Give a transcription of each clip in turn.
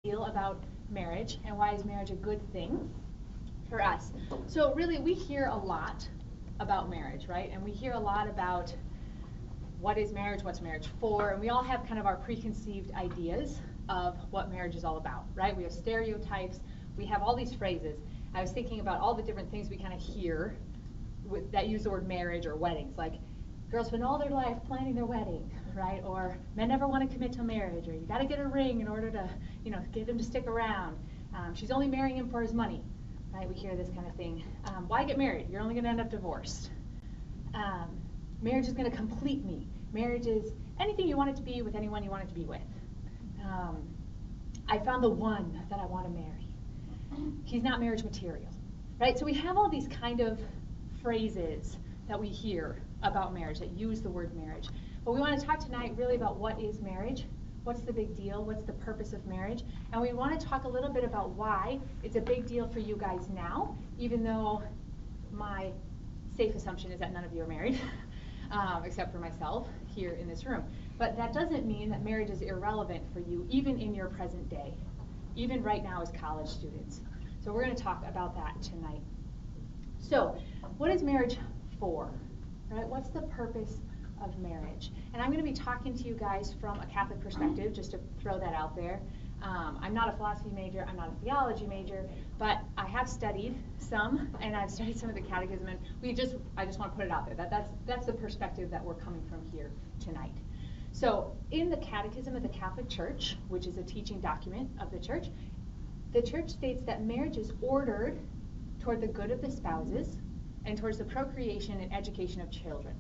Deal about marriage and why is marriage a good thing for us. So really we hear a lot about marriage, right? And we hear a lot about what is marriage, what's marriage for, and we all have kind of our preconceived ideas of what marriage is all about, right? We have stereotypes, we have all these phrases. I was thinking about all the different things we kind of hear that use the word marriage or weddings, like girls spend all their life planning their wedding, right? Or men never want to commit to marriage, or you got to get a ring in order to, get him to stick around. She's only marrying him for his money, right? We hear this kind of thing. Why get married? You're only going to end up divorced. Marriage is going to complete me. Marriage is anything you want it to be with anyone you want it to be with. I found the one that I want to marry. He's not marriage material, right? So we have all these kind of phrases that we hear about marriage that use the word marriage. But we want to talk tonight really about what is marriage, what's the big deal, what's the purpose of marriage, and we want to talk a little bit about why it's a big deal for you guys now, even though my safe assumption is that none of you are married, except for myself here in this room. But that doesn't mean that marriage is irrelevant for you, even in your present day, even right now as college students. So we're going to talk about that tonight. So, what is marriage for? Right? What's the purpose of marriage? And I'm going to be talking to you guys from a Catholic perspective, just to throw that out there. I'm not a philosophy major, I'm not a theology major, but I have studied some, and I've studied some of the catechism, and I just want to put it out there. That's the perspective that we're coming from here tonight. So in the Catechism of the Catholic Church, which is a teaching document of the church states that marriage is ordered toward the good of the spouses and towards the procreation and education of children.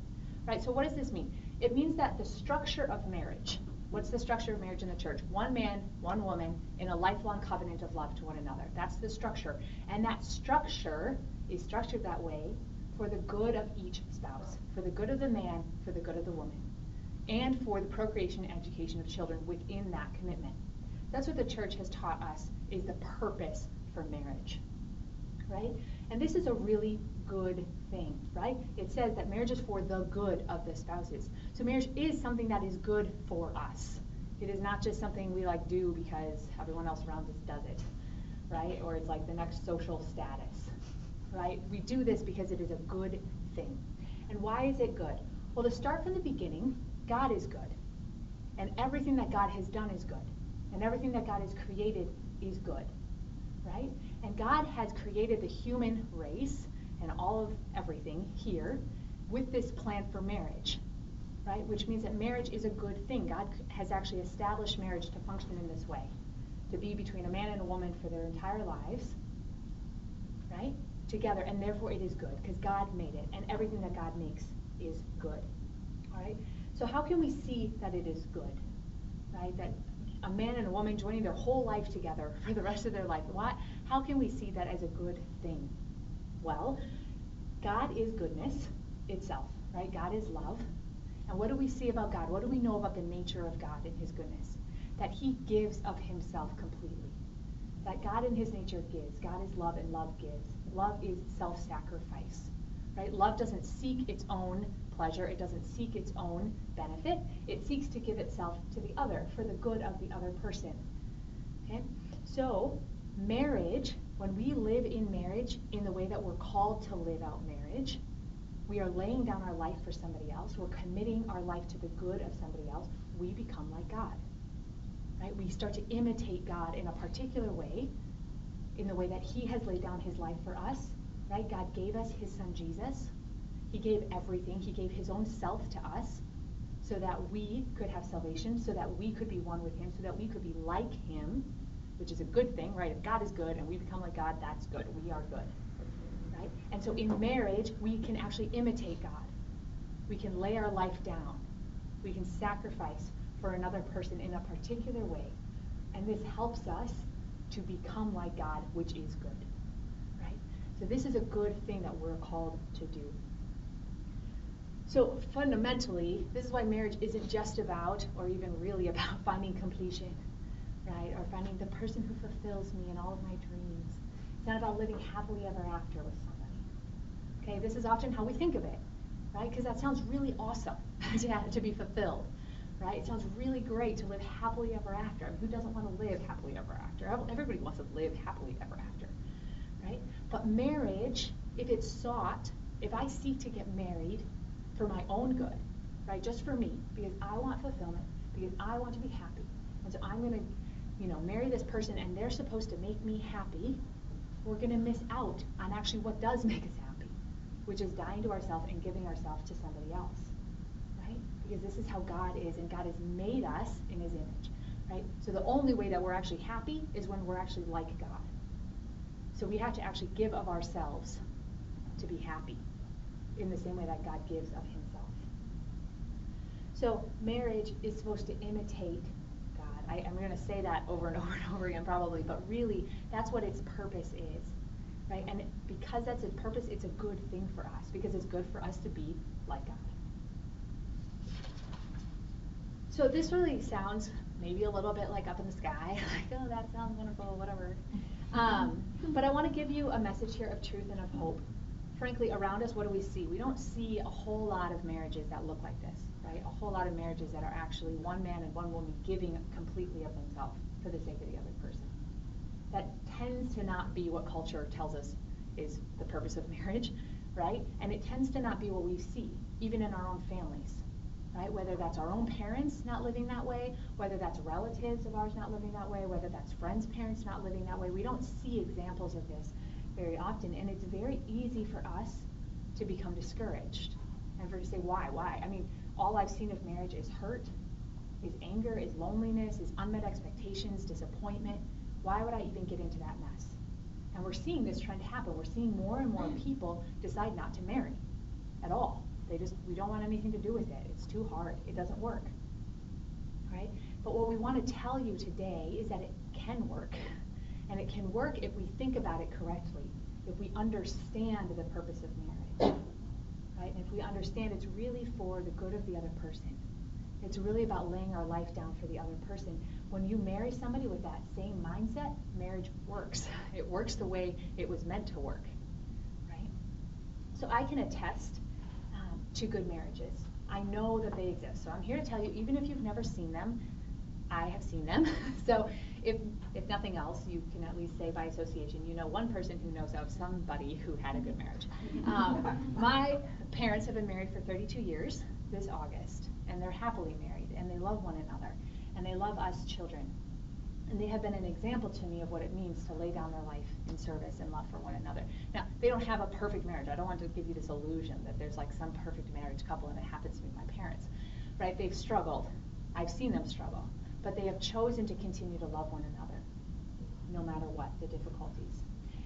Right? So what does this mean? It means that the structure of marriage, what's the structure of marriage in the church? One man, one woman, in a lifelong covenant of love to one another. That's the structure. And that structure is structured that way for the good of each spouse, for the good of the man, for the good of the woman, and for the procreation and education of children within that commitment. That's what the church has taught us is the purpose for marriage, right? And this is a really good thing, right? It says that marriage is for the good of the spouses. So marriage is something that is good for us. It is not just something we do because everyone else around us does it, right? Or it's like the next social status, right? We do this because it is a good thing. And why is it good? Well, to start from the beginning, God is good. And everything that God has done is good. And everything that God has created is good, right? And God has created the human race and all of everything here with this plan for marriage, right? Which means that marriage is a good thing. God has actually established marriage to function in this way, to be between a man and a woman for their entire lives, right? Together, and therefore it is good because God made it, and everything that God makes is good, all right? So how can we see that it is good, right? That a man and a woman joining their whole life together for the rest of their life. How can we see that as a good thing? Well, God is goodness itself, right? God is love. And what do we see about God? What do we know about the nature of God and his goodness? That he gives of himself completely. That God in his nature gives. God is love and love gives. Love is self-sacrifice, right? Love doesn't seek its own pleasure. It doesn't seek its own benefit. It seeks to give itself to the other for the good of the other person. Okay? So, marriage, when we live in marriage in the way that we're called to live out marriage, we are laying down our life for somebody else. We're committing our life to the good of somebody else. We become like God. Right? We start to imitate God in a particular way, in the way that he has laid down his life for us. Right? God gave us his son Jesus. He gave everything. He gave his own self to us so that we could have salvation, so that we could be one with him, so that we could be like him, which is a good thing, right? If God is good and we become like God, that's good. We are good, right? And so in marriage, we can actually imitate God. We can lay our life down. We can sacrifice for another person in a particular way. And this helps us to become like God, which is good, right? So this is a good thing that we're called to do. So fundamentally, this is why marriage isn't just about, or even really about, finding completion, right? Or finding the person who fulfills me in all of my dreams. It's not about living happily ever after with somebody. Okay, this is often how we think of it, right? Because that sounds really awesome to be fulfilled, right? It sounds really great to live happily ever after. I mean, who doesn't want to live happily ever after? Everybody wants to live happily ever after, right? But marriage, if it's sought, if I seek to get married for my own good, right, just for me, because I want fulfillment, because I want to be happy, and so I'm going to, marry this person and they're supposed to make me happy, we're going to miss out on actually what does make us happy, which is dying to ourselves and giving ourselves to somebody else, right? Because this is how God is, and God has made us in his image, right? So the only way that we're actually happy is when we're actually like God. So we have to actually give of ourselves to be happy in the same way that God gives of himself. So marriage is supposed to imitate God. I'm going to say that over and over and over again probably, but really that's what its purpose is, right? And because that's its purpose, it's a good thing for us, because it's good for us to be like God. So this really sounds maybe a little bit like up in the sky, like, oh, that sounds wonderful, whatever. But I want to give you a message here of truth and of hope. Frankly, around us, what do we see? We don't see a whole lot of marriages that look like this, right? A whole lot of marriages that are actually one man and one woman giving completely of themselves for the sake of the other person. That tends to not be what culture tells us is the purpose of marriage, right? And it tends to not be what we see, even in our own families, right? Whether that's our own parents not living that way, whether that's relatives of ours not living that way, whether that's friends' parents not living that way. We don't see examples of this very often, and it's very easy for us to become discouraged and for to say, why? I mean, all I've seen of marriage is hurt, is anger, is loneliness, is unmet expectations, disappointment. Why would I even get into that mess? And we're seeing this trend happen. We're seeing more and more people decide not to marry at all. We don't want anything to do with it. It's too hard. It doesn't work, right? But what we want to tell you today is that it can work. And it can work if we think about it correctly, if we understand the purpose of marriage, right? And if we understand it's really for the good of the other person. It's really about laying our life down for the other person. When you marry somebody with that same mindset, marriage works. It works the way it was meant to work, right? So I can attest to good marriages. I know that they exist. So I'm here to tell you, even if you've never seen them, I have seen them. So if nothing else, you can at least say by association, you know one person who knows of somebody who had a good marriage. My parents have been married for 32 years this August, and they're happily married, and they love one another, and they love us children. And they have been an example to me of what it means to lay down their life in service and love for one another. Now, they don't have a perfect marriage. I don't want to give you this illusion that there's like some perfect marriage couple and it happens to be my parents, right? They've struggled. I've seen them struggle. But they have chosen to continue to love one another, no matter what the difficulties.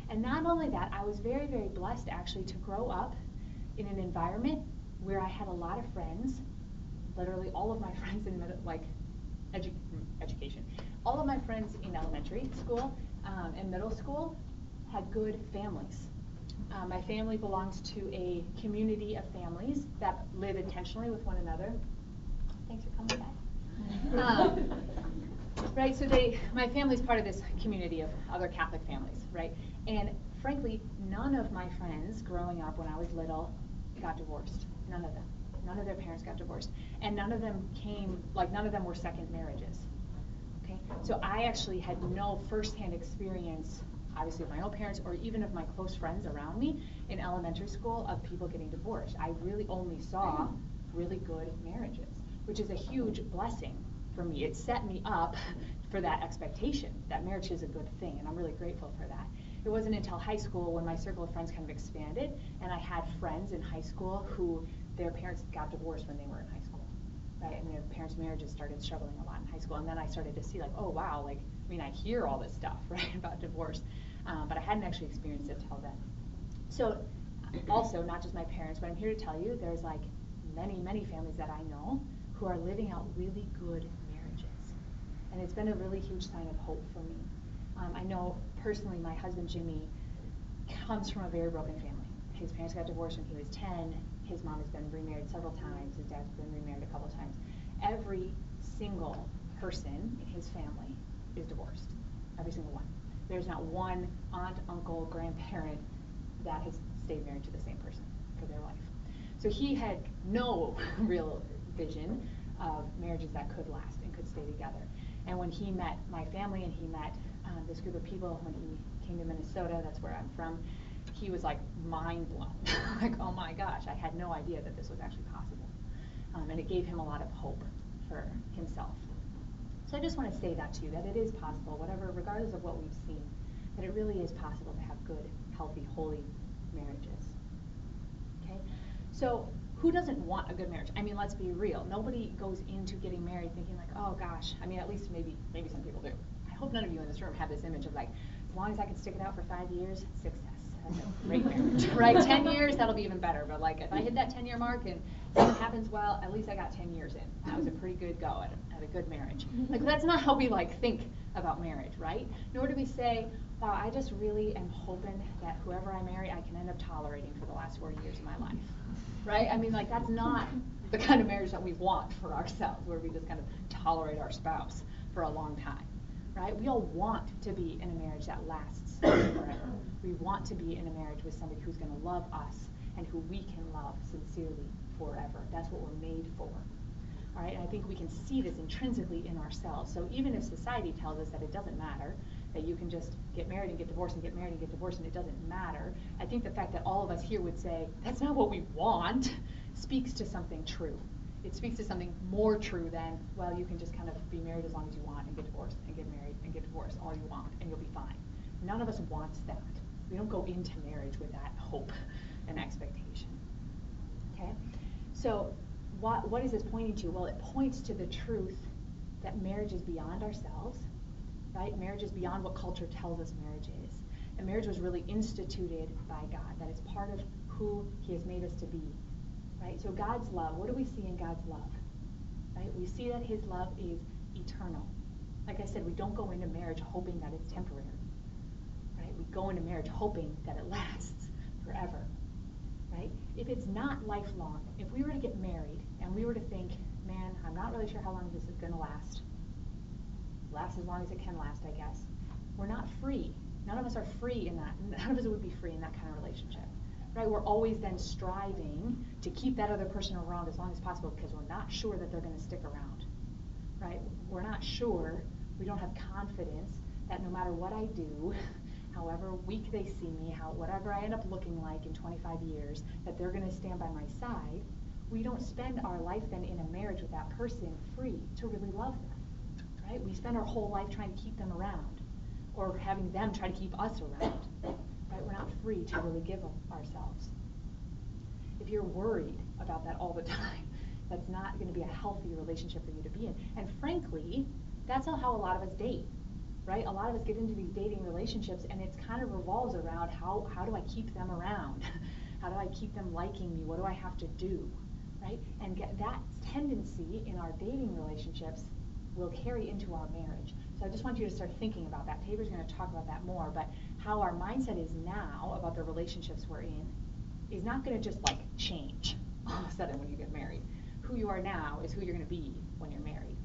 And not only that, I was very, very blessed actually to grow up in an environment where I had a lot of friends, literally all of my friends in education. All of my friends in elementary school and middle school had good families. My family belongs to a community of families that live intentionally with one another. Thanks for coming back. Right, so my family's part of this community of other Catholic families, right? And frankly, none of my friends growing up when I was little got divorced. None of them. None of their parents got divorced. And none of them were second marriages. Okay? So I actually had no firsthand experience, obviously, of my own parents or even of my close friends around me in elementary school of people getting divorced. I really only saw really good marriages, which is a huge blessing for me. It set me up for that expectation that marriage is a good thing, and I'm really grateful for that. It wasn't until high school when my circle of friends kind of expanded, and I had friends in high school who their parents got divorced when they were in high school, right? And their parents' marriages started struggling a lot in high school, and then I started to see like, oh wow, like, I mean, I hear all this stuff, right, about divorce, but I hadn't actually experienced it till then. So also, not just my parents, but I'm here to tell you there's like many, many families that I know who are living out really good marriages. And it's been a really huge sign of hope for me. I know personally my husband Jimmy comes from a very broken family. His parents got divorced when he was 10. His mom has been remarried several times. His dad's been remarried a couple times. Every single person in his family is divorced. Every single one. There's not one aunt, uncle, grandparent that has stayed married to the same person for their life. So he had no real vision of marriages that could last and could stay together. And when he met my family and he met this group of people, when he came to Minnesota, that's where I'm from, he was like mind blown. Like, oh my gosh, I had no idea that this was actually possible. And it gave him a lot of hope for himself. So I just want to say that to you, that it is possible, whatever, regardless of what we've seen, that it really is possible to have good, healthy, holy marriages. Okay? So who doesn't want a good marriage? I mean, let's be real. Nobody goes into getting married thinking like, oh gosh, I mean, at least maybe some people do. I hope none of you in this room have this image of like, as long as I can stick it out for 5 years, success. That's a great marriage, right? 10 years, that'll be even better. But like, if I hit that 10-year mark and something happens, well, at least I got 10 years in. That was a pretty good go at a good marriage. Like, that's not how we like think about marriage, right? Nor do we say, wow, I just really am hoping that whoever I marry, I can end up tolerating for the last 40 years of my life, right? I mean, like, that's not the kind of marriage that we want for ourselves, where we just kind of tolerate our spouse for a long time, right? We all want to be in a marriage that lasts forever. We want to be in a marriage with somebody who's going to love us and who we can love sincerely forever. That's what we're made for. All right, and I think we can see this intrinsically in ourselves. So even if society tells us that it doesn't matter, that you can just get married and get divorced and get married and get divorced and it doesn't matter, I think the fact that all of us here would say, that's not what we want, speaks to something true. It speaks to something more true than, well, you can just kind of be married as long as you want and get divorced and get married and get divorced all you want and you'll be fine. None of us wants that. We don't go into marriage with that hope and expectation. Okay? So what is this pointing to? Well, it points to the truth that marriage is beyond ourselves, right? Marriage is beyond what culture tells us marriage is. And marriage was really instituted by God, that it's part of who he has made us to be, right? So God's love, what do we see in God's love, right? We see that his love is eternal. Like I said, we don't go into marriage hoping that it's temporary, right? We go into marriage hoping that it lasts forever, right? If it's not lifelong, if we were to get married and we were to think, man, I'm not really sure how long this is going to last as long as it can last, I guess, we're not free. None of us are free in that. None of us would be free in that kind of relationship, right? We're always then striving to keep that other person around as long as possible because we're not sure that they're going to stick around, right? We're not sure, we don't have confidence that no matter what I do, however weak they see me, whatever I end up looking like in 25 years, that they're going to stand by my side. We don't spend our life then in a marriage with that person free to really love them, right? We spend our whole life trying to keep them around or having them try to keep us around, right? We're not free to really give ourselves. If you're worried about that all the time, that's not going to be a healthy relationship for you to be in. And frankly, that's how a lot of us date. Right? A lot of us get into these dating relationships and it kind of revolves around how do I keep them around? How do I keep them liking me? What do I have to do? Right? And that tendency in our dating relationships will carry into our marriage. So I just want you to start thinking about that. Tabor's going to talk about that more, but how our mindset is now about the relationships we're in is not going to just like change all of a sudden when you get married. Who you are now is who you're going to be when you're married,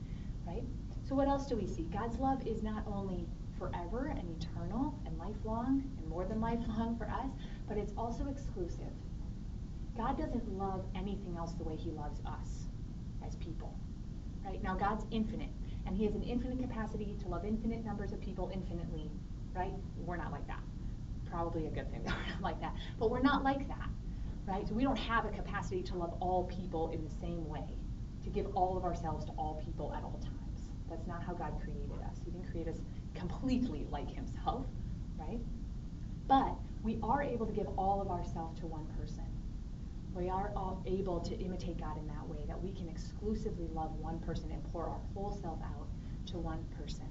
right? So what else do we see? God's love is not only forever and eternal and lifelong and more than lifelong for us, but it's also exclusive. God doesn't love anything else the way he loves us as people. Right? Now God's infinite, and he has an infinite capacity to love infinite numbers of people infinitely, right? We're not like that. Probably a good thing that we're not like that. But we're not like that, right? So we don't have a capacity to love all people in the same way, to give all of ourselves to all people at all times. That's not how God created us. He didn't create us completely like himself, right? But we are able to give all of ourselves to one person. We are all able to imitate God in that way, that we can exclusively love one person and pour our whole self out to one person,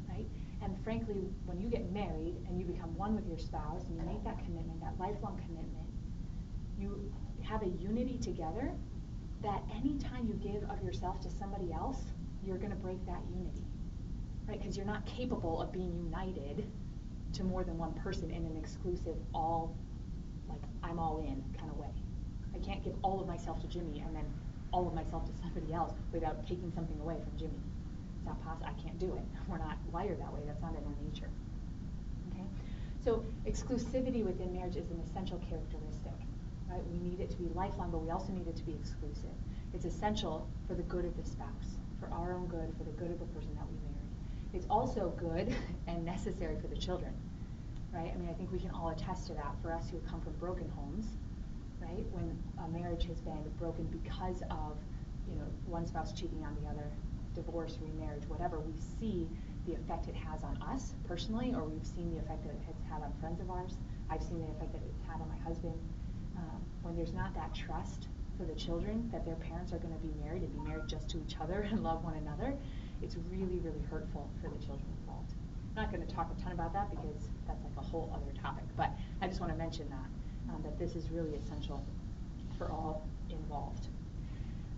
right? And frankly, when you get married and you become one with your spouse and you make that commitment, that lifelong commitment, you have a unity together that anytime you give of yourself to somebody else, you're going to break that unity, right? Because you're not capable of being united to more than one person in an exclusive, I'm all in kind of way. I can't give all of myself to Jimmy and then all of myself to somebody else without taking something away from Jimmy. It's not possible. I can't do it. We're not wired that way. That's not in our nature. Okay? So exclusivity within marriage is an essential characteristic. Right? We need it to be lifelong, but we also need it to be exclusive. It's essential for the good of the spouse, for our own good, for the good of the person that we marry. It's also good and necessary for the children, right? I mean, I think we can all attest to that for us who come from broken homes, right? When a marriage has been broken because of, one spouse cheating on the other, divorce, remarriage, whatever, we see the effect it has on us personally, or we've seen the effect that it has had on friends of ours. I've seen the effect that it's had on my husband. When there's not that trust for the children that their parents are going to be married and be married just to each other and love one another, it's really, really hurtful for the children involved. I'm not going to talk a ton about that because that's like a whole other topic, but I just want to mention that this is really essential for all involved.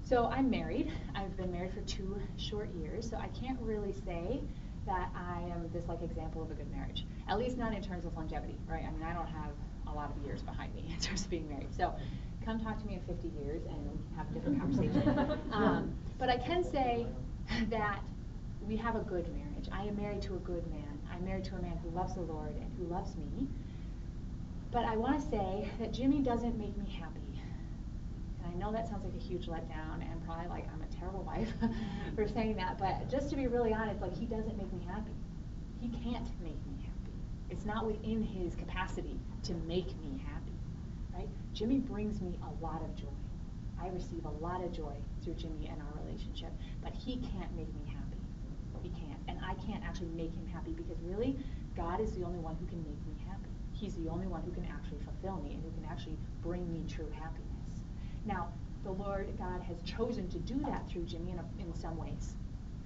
So I'm married. I've been married for 2 short years, so I can't really say that I am this example of a good marriage, at least not in terms of longevity, right? I mean, I don't have a lot of years behind me in terms of being married. So come talk to me in 50 years and we can have a different conversation. But I can say that we have a good marriage. I am married to a good man. I'm married to a man who loves the Lord and who loves me. But I want to say that Jimmy doesn't make me happy. And I know that sounds like a huge letdown and probably like I'm a terrible wife for saying that, but just to be really honest, he doesn't make me happy. He can't make me happy. It's not within his capacity to make me happy, right? Jimmy brings me a lot of joy. I receive a lot of joy through Jimmy and our relationship, but he can't make me happy. He can't. And I can't actually make him happy because really, God is the only one who can make me happy. He's the only one who can actually fulfill me and who can actually bring me true happiness. Now, the Lord God has chosen to do that through Jimmy in some ways.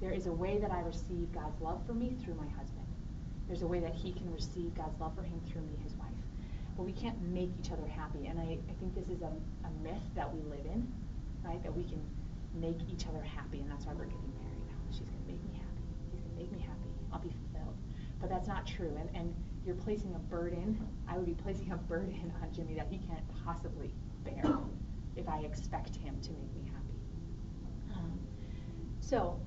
There is a way that I receive God's love for me through my husband. There's a way that he can receive God's love for him through me, his wife. But we can't make each other happy. And I think this is a myth that we live in, right? That we can make each other happy, and that's why we're getting married. She's going to make me happy. He's going to make me happy. I'll be fulfilled. But that's not true. And you're placing a burden. I would be placing a burden on Jimmy that he can't possibly bear if I expect him to make me happy. So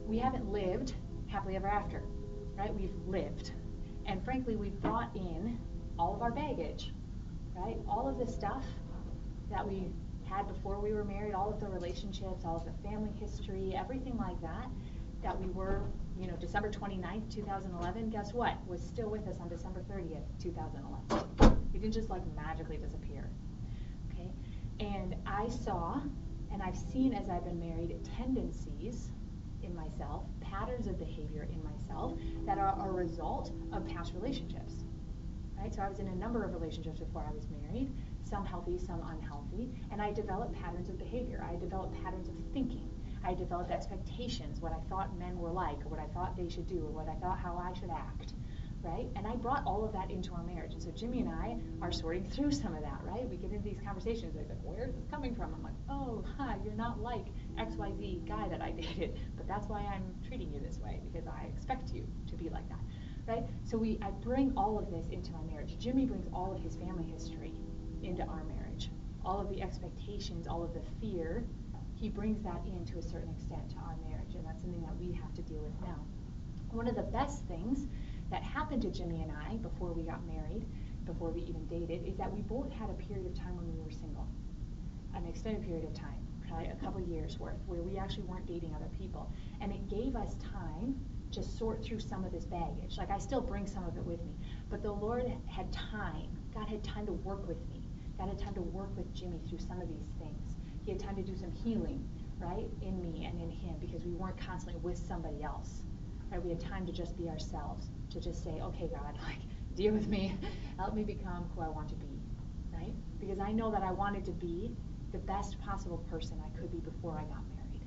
we haven't lived happily ever after, right? We've lived. And frankly, we've brought in all of our baggage, right? All of the stuff that we had before we were married, all of the relationships, all of the family history, everything like that we were, December 29th, 2011, guess what? Was still with us on December 30th, 2011. It didn't just magically disappear. Okay? And I saw, and I've seen as I've been married, tendencies in myself, patterns of behavior in myself that are a result of past relationships. Right? So I was in a number of relationships before I was married, some healthy, some unhealthy, and I developed patterns of behavior. I developed patterns of thinking. I developed expectations, what I thought men were like, or what I thought they should do, or what I thought how I should act, right? And I brought all of that into our marriage. And so Jimmy and I are sorting through some of that, right? We get into these conversations, like, where is this coming from? I'm like, oh, you're not like XYZ guy that I dated, but that's why I'm treating you this way, because I expect you to be like that, right? So I bring all of this into my marriage. Jimmy brings all of his family history into our marriage. All of the expectations, all of the fear, he brings that in to a certain extent to our marriage, and that's something that we have to deal with now. One of the best things that happened to Jimmy and I before we got married, before we even dated, is that we both had a period of time when we were single. An extended period of time, probably a couple years worth, where we actually weren't dating other people. And it gave us time to sort through some of this baggage. I still bring some of it with me, but the Lord had time. God had time to work with me. God had time to work with Jimmy through some of these things. He had time to do some healing, right, in me and in him, because we weren't constantly with somebody else. Right? We had time to just be ourselves, to just say, okay, God, deal with me, help me become who I want to be, right? Because I know that I wanted to be the best possible person I could be before I got married,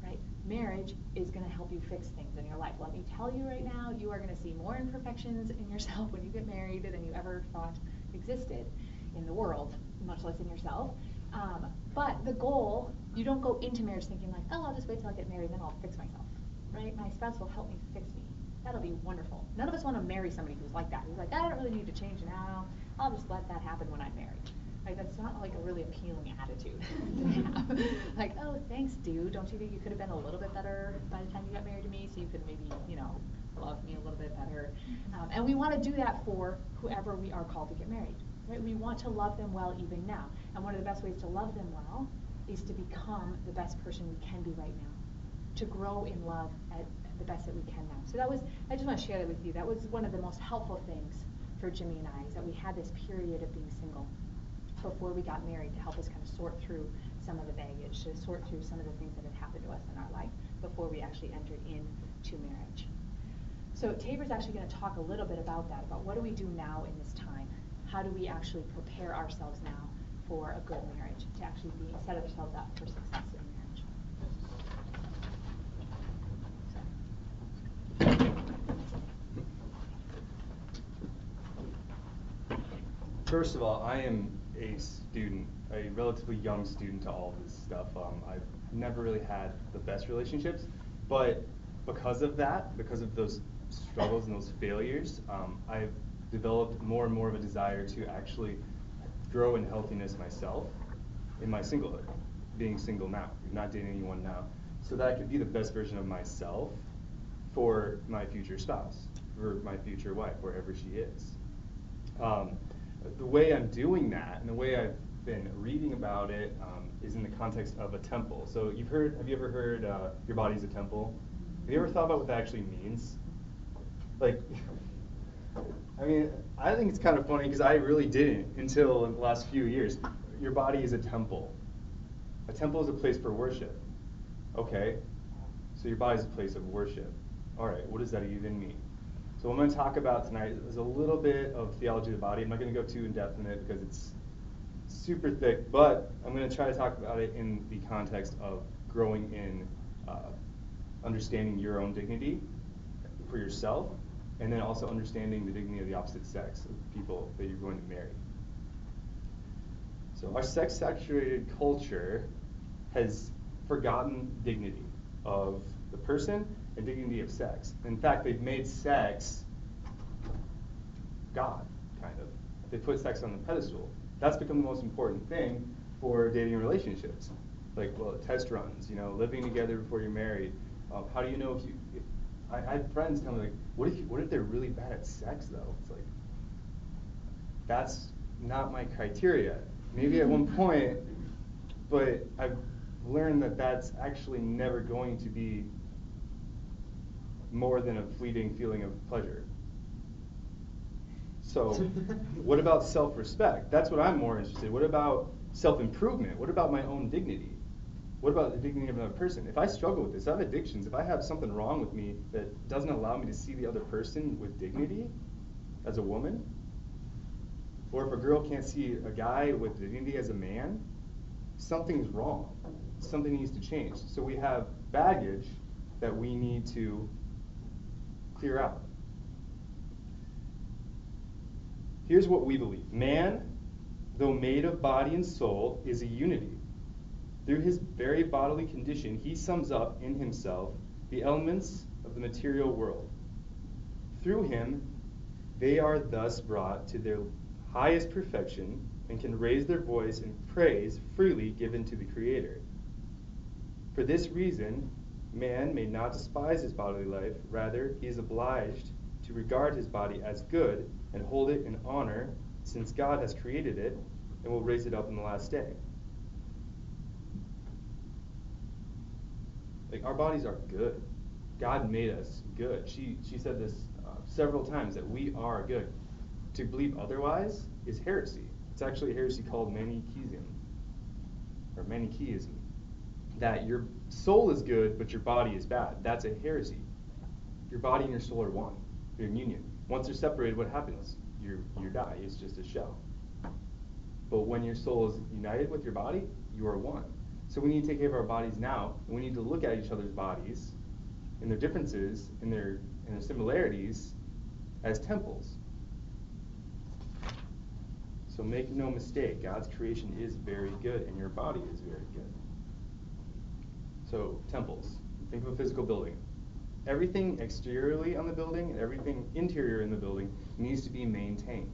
right? Marriage is going to help you fix things in your life. Let me tell you right now, you are going to see more imperfections in yourself when you get married than you ever thought existed in the world, much less in yourself. But the goal, you don't go into marriage thinking I'll just wait till I get married and then I'll fix myself, right? My spouse will help me fix me. That'll be wonderful. None of us want to marry somebody who's like that. Who's like, I don't really need to change now. I'll just let that happen when I'm married. Right? That's not a really appealing attitude to have. Oh, thanks, dude. Don't you think you could have been a little bit better by the time you got married to me, so you could maybe, love me a little bit better? And we want to do that for whoever we are called to get married. Right? We want to love them well even now. And one of the best ways to love them well is to become the best person we can be right now, to grow in love at the best that we can now. So I just want to share that with you. That was one of the most helpful things for Jimmy and I, is that we had this period of being single before we got married to help us kind of sort through some of the baggage, to sort through some of the things that had happened to us in our life before we actually entered into marriage. So Tabor's actually going to talk a little bit about that, about what do we do now in this time? How do we actually prepare ourselves now for a good marriage, to actually set ourselves up for success in marriage? First of all, I am a student, a relatively young student to all this stuff. I've never really had the best relationships, but because of that, because of those struggles and those failures, I've developed more and more of a desire to actually grow in healthiness myself in my singlehood, being single now, not dating anyone now, so that I could be the best version of myself for my future spouse, for my future wife, wherever she is. The way I'm doing that, and the way I've been reading about it, is in the context of a temple. So have you ever heard your body's a temple? Have you ever thought about what that actually means? Like, I mean, I think it's kind of funny because I really didn't until the last few years. Your body is a temple. A temple is a place for worship. Okay, so your body is a place of worship. All right, what does that even mean? So what I'm going to talk about tonight is a little bit of theology of the body. I'm not going to go too in-depth in it because it's super thick, but I'm going to try to talk about it in the context of growing in understanding your own dignity for yourself, and then also understanding the dignity of the opposite sex of people that you're going to marry. So our sex-saturated culture has forgotten dignity of the person and dignity of sex. In fact, they've made sex God, kind of. They put sex on the pedestal. That's become the most important thing for dating and relationships. Like, well, test runs, living together before you're married. How do you know if I had friends tell me, like, what if they're really bad at sex, though? It's like, that's not my criteria. Maybe at one point, but I've learned that that's actually never going to be more than a fleeting feeling of pleasure. So what about self-respect? That's what I'm more interested in. What about self-improvement? What about my own dignity? What about the dignity of another person? If I struggle with this, I have addictions, if I have something wrong with me that doesn't allow me to see the other person with dignity as a woman, or if a girl can't see a guy with dignity as a man, something's wrong. Something needs to change. So we have baggage that we need to clear out. Here's what we believe. Man, though made of body and soul, is a unity. Through his very bodily condition, he sums up in himself the elements of the material world. Through him, they are thus brought to their highest perfection and can raise their voice in praise freely given to the Creator. For this reason, man may not despise his bodily life, rather he is obliged to regard his body as good and hold it in honor, since God has created it and will raise it up in the last day. Like, our bodies are good. God made us good. She said this several times, that we are good. To believe otherwise is heresy. It's actually a heresy called Manichaeism, or Manichaeism. That your soul is good, but your body is bad. That's a heresy. Your body and your soul are one. They're in union. Once they're separated, what happens? You die. It's just a shell. But when your soul is united with your body, you are one. So we need to take care of our bodies now, and we need to look at each other's bodies and their differences and their similarities as temples. So make no mistake, God's creation is very good, and your body is very good. So temples. Think of a physical building. Everything exteriorly on the building and everything interior in the building needs to be maintained.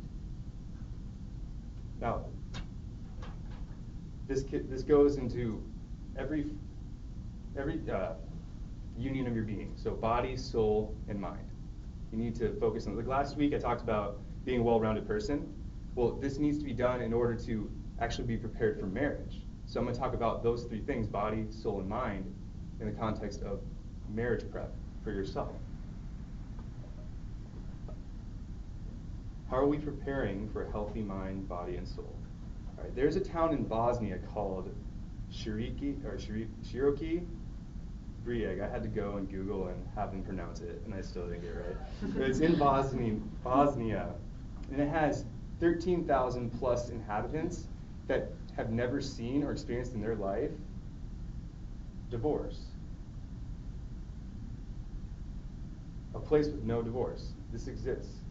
Now, this goes into every union of your being. So body, soul, and mind. You need to focus on. Like last week, I talked about being a well-rounded person. Well, this needs to be done in order to actually be prepared for marriage. So I'm going to talk about those three things, body, soul, and mind, in the context of marriage prep for yourself. How are we preparing for a healthy mind, body, and soul? All right, there's a town in Bosnia called Shiroki Brijeg. I had to go and Google and have them pronounce it, and I still didn't get it right. But it's in Bosnia, and it has 13,000 plus inhabitants that have never seen or experienced in their life divorce. A place with no divorce. This exists.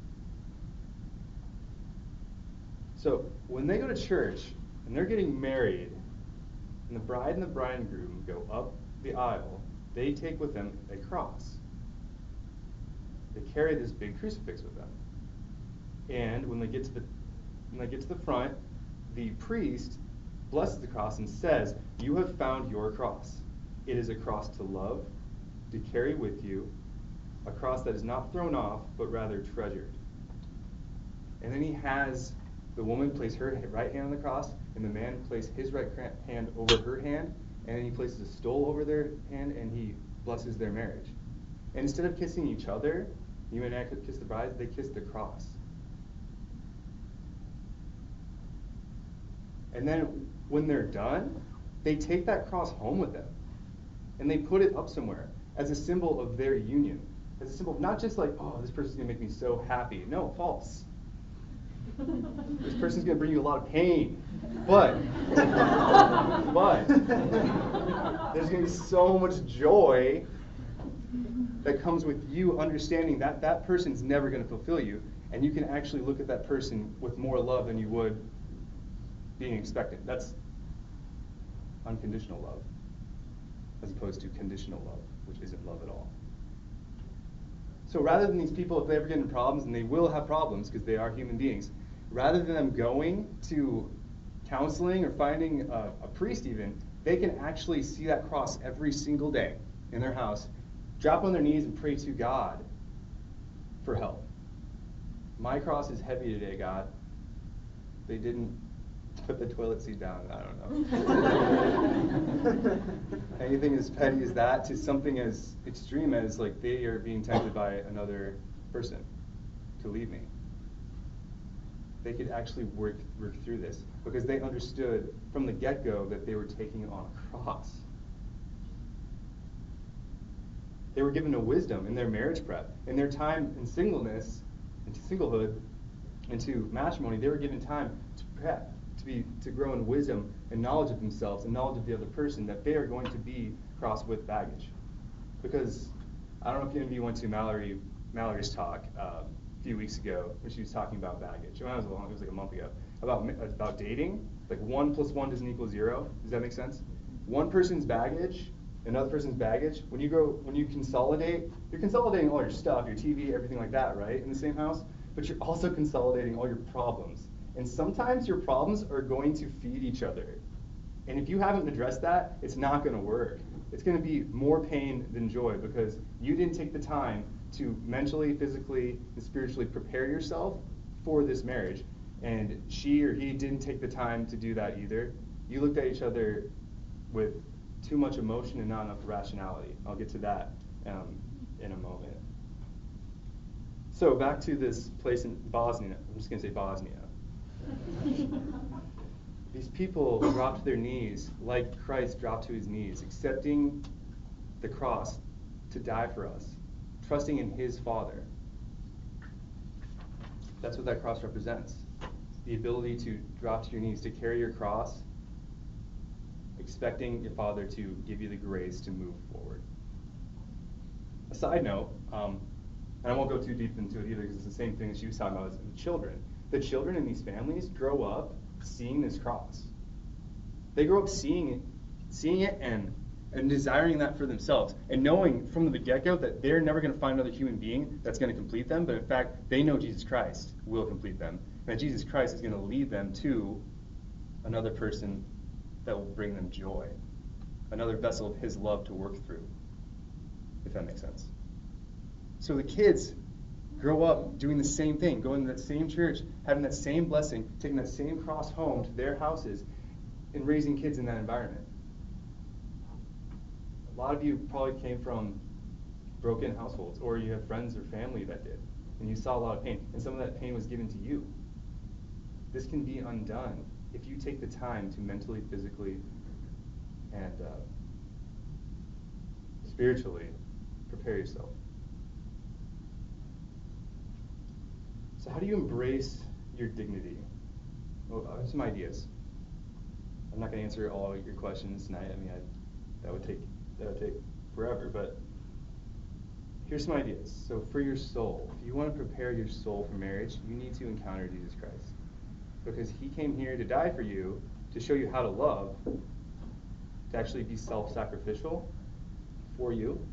So when they go to church and they're getting married, and the bride and the bridegroom go up the aisle, they take with them a cross. They carry this big crucifix with them. And when they get to the front, the priest blesses the cross and says, "You have found your cross. It is a cross to love, to carry with you, a cross that is not thrown off, but rather treasured." And then he has the woman place her right hand on the cross, and the man place his right hand over her hand, and then he places a stole over their hand, and he blesses their marriage. And instead of kissing each other, you and I could kiss the bride, they kiss the cross. And then when they're done, they take that cross home with them, and they put it up somewhere as a symbol of their union, as a symbol of not just like, oh, this person's going to make me so happy. No, false. This person's going to bring you a lot of pain. But there's going to be so much joy that comes with you understanding that that person's never going to fulfill you, and you can actually look at that person with more love than you would being expectant. That's unconditional love, as opposed to conditional love, which isn't love at all. So rather than these people, if they ever get in problems, and they will have problems because they are human beings, rather than them going to counseling or finding a priest even, they can actually see that cross every single day in their house, drop on their knees and pray to God for help. My cross is heavy today, God. They didn't put the toilet seat down, I don't know. Anything as petty as that to something as extreme as like they are being tempted by another person to leave me. They could actually work through this because they understood from the get-go that they were taking on a cross. They were given a wisdom in their marriage prep. In their time in singleness, into singlehood, into matrimony, they were given time to prep, to grow in wisdom and knowledge of themselves and knowledge of the other person, that they are going to be crossed with baggage. Because I don't know if any of you went to Mallory's talk a few weeks ago when she was talking about baggage. It was like a month ago, about dating. Like 1 + 1 doesn't equal 0. Does that make sense? One person's baggage, another person's baggage. When you consolidate, you're consolidating all your stuff, your TV, everything like that, right, in the same house. But you're also consolidating all your problems. And sometimes your problems are going to feed each other. And if you haven't addressed that, it's not going to work. It's going to be more pain than joy because you didn't take the time to mentally, physically, and spiritually prepare yourself for this marriage. And she or he didn't take the time to do that either. You looked at each other with too much emotion and not enough rationality. I'll get to that in a moment. So back to this place in Bosnia. I'm just going to say Bosnia. These people dropped to their knees like Christ dropped to his knees, accepting the cross to die for us, trusting in his Father. That's what that cross represents. The ability to drop to your knees, to carry your cross, expecting your Father to give you the grace to move forward. A side note, and I won't go too deep into it either because it's the same thing that she was talking about, is the children. The children in these families grow up seeing this cross. They grow up seeing it and desiring that for themselves, and knowing from the get-go that they're never going to find another human being that's going to complete them, but in fact, they know Jesus Christ will complete them, and that Jesus Christ is going to lead them to another person that will bring them joy, another vessel of his love to work through, if that makes sense. So the kids grow up doing the same thing, going to that same church, having that same blessing, taking that same cross home to their houses, in raising kids in that environment. A lot of you probably came from broken households, or you have friends or family that did, and you saw a lot of pain, and some of that pain was given to you. This can be undone if you take the time to mentally, physically, and spiritually prepare yourself. So how do you embrace your dignity? Well, I have some ideas. I'm not going to answer all your questions tonight. I mean, that would take forever. But here's some ideas. So for your soul, if you want to prepare your soul for marriage, you need to encounter Jesus Christ, because he came here to die for you, to show you how to love, to actually be self-sacrificial for you,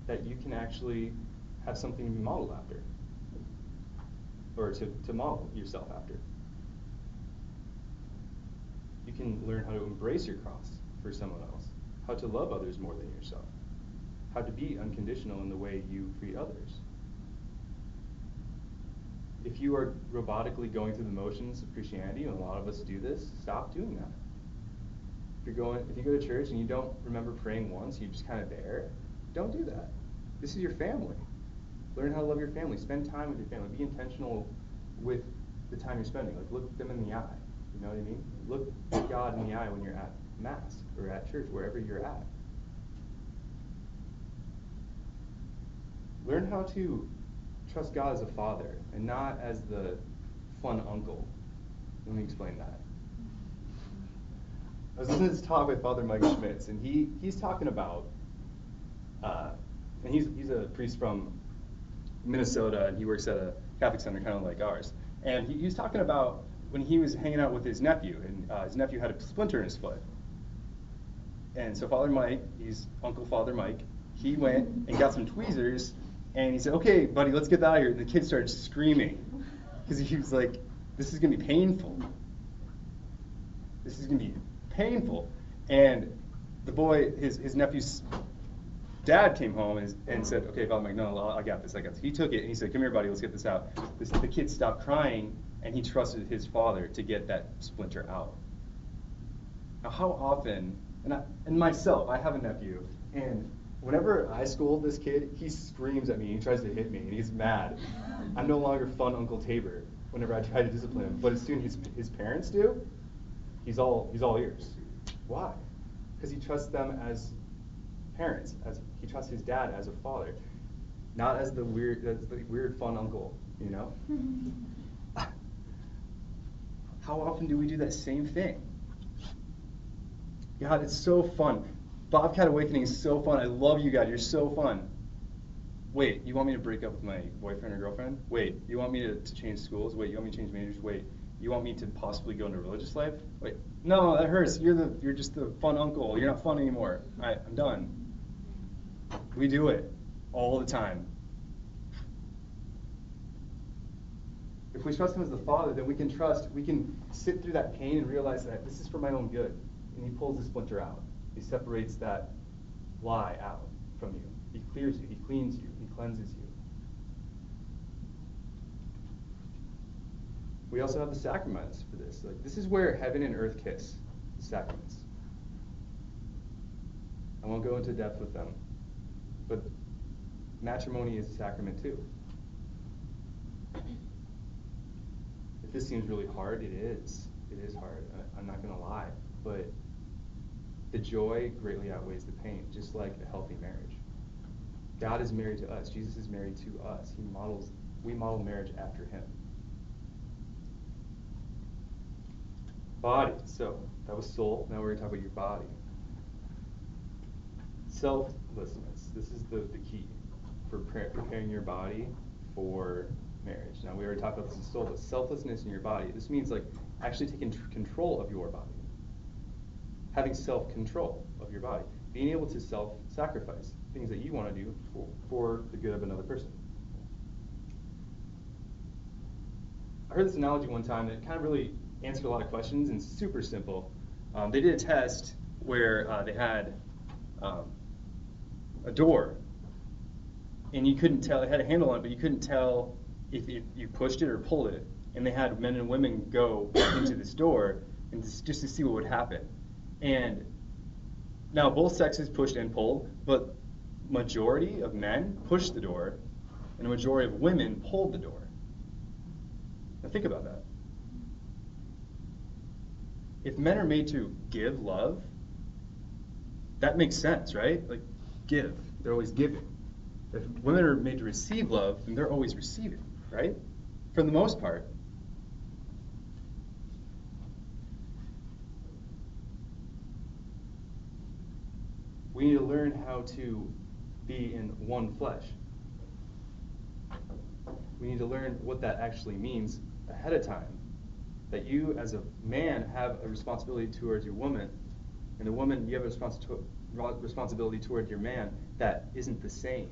that you can actually have something to be modeled after, or to model yourself after. You can learn how to embrace your cross for someone else, how to love others more than yourself, how to be unconditional in the way you treat others. If you are robotically going through the motions of Christianity, and a lot of us do this, stop doing that. If you go to church and you don't remember praying once, you're just kind of there, don't do that. This is your family. Learn how to love your family. Spend time with your family. Be intentional with the time you're spending. Like, look them in the eye. You know what I mean? Look God in the eye when you're at Mass or at church, wherever you're at. Learn how to trust God as a father and not as the fun uncle. Let me explain that. I was listening to this talk with Father Mike Schmitz, and he's talking about, and he's a priest from Minnesota, and he works at a Catholic center kind of like ours. And he was talking about when he was hanging out with his nephew, and his nephew had a splinter in his foot. And so Father Mike, he's Uncle Father Mike, he went and got some tweezers, and he said, "Okay, buddy, let's get that out of here." And the kid started screaming, because he was like, "This is going to be painful. This is going to be painful." And the boy, his nephew's dad came home and said, "Okay, Father Mike, no, I got this, I got this." He took it, and he said, "Come here, buddy, let's get this out." The kid stopped crying, and he trusted his father to get that splinter out. Now, how often, and myself, I have a nephew, and whenever I scold this kid, he screams at me, he tries to hit me, and he's mad. I'm no longer fun Uncle Tabor whenever I try to discipline him, but as soon as his parents do, he's all ears. Why? Because he trusts them as parents, as he trusts his dad as a father, not as the weird fun uncle, you know? How often do we do that same thing? God, it's so fun. Bobcat Awakening is so fun. I love you guys. You're so fun. Wait, you want me to break up with my boyfriend or girlfriend? Wait, you want me to change schools? Wait, you want me to change majors? Wait, you want me to possibly go into religious life? Wait, no, that hurts. You're just the fun uncle. You're not fun anymore. All right, I'm done. We do it all the time. If we trust him as the Father, then we can sit through that pain and realize that this is for my own good. And he pulls the splinter out. He separates that lie out from you. He clears you. He cleans you. He cleanses you. We also have the sacraments for this. Like, this is where heaven and earth kiss, the sacraments. I won't go into depth with them, but matrimony is a sacrament too. If this seems really hard, it is. It is hard. I'm not going to lie, but the joy greatly outweighs the pain, just like a healthy marriage. God is married to us. Jesus is married to us. We model marriage after him. Body. So that was soul. Now we're going to talk about your body. Selflessness. This is the key for preparing your body for marriage. Now we already talked about this in soul, but selflessness in your body. This means like actually taking control of your body. Having self-control of your body. Being able to self-sacrifice things that you want to do for the good of another person. I heard this analogy one time that kind of really answered a lot of questions and super simple. They did a test where they had a door, and you couldn't tell, it had a handle on it, but you couldn't tell if you pushed it or pulled it. and they had men and women go into this door and just to see what would happen. And now both sexes pushed and pulled, but majority of men pushed the door, and a majority of women pulled the door. Now think about that. If men are made to give love, that makes sense, right? Like, give. They're always giving. If women are made to receive love, then they're always receiving, right? For the most part. We need to learn how to be in one flesh. We need to learn what that actually means ahead of time. That you, as a man, have a responsibility towards your woman, and a woman, you have a responsibility toward your man that isn't the same.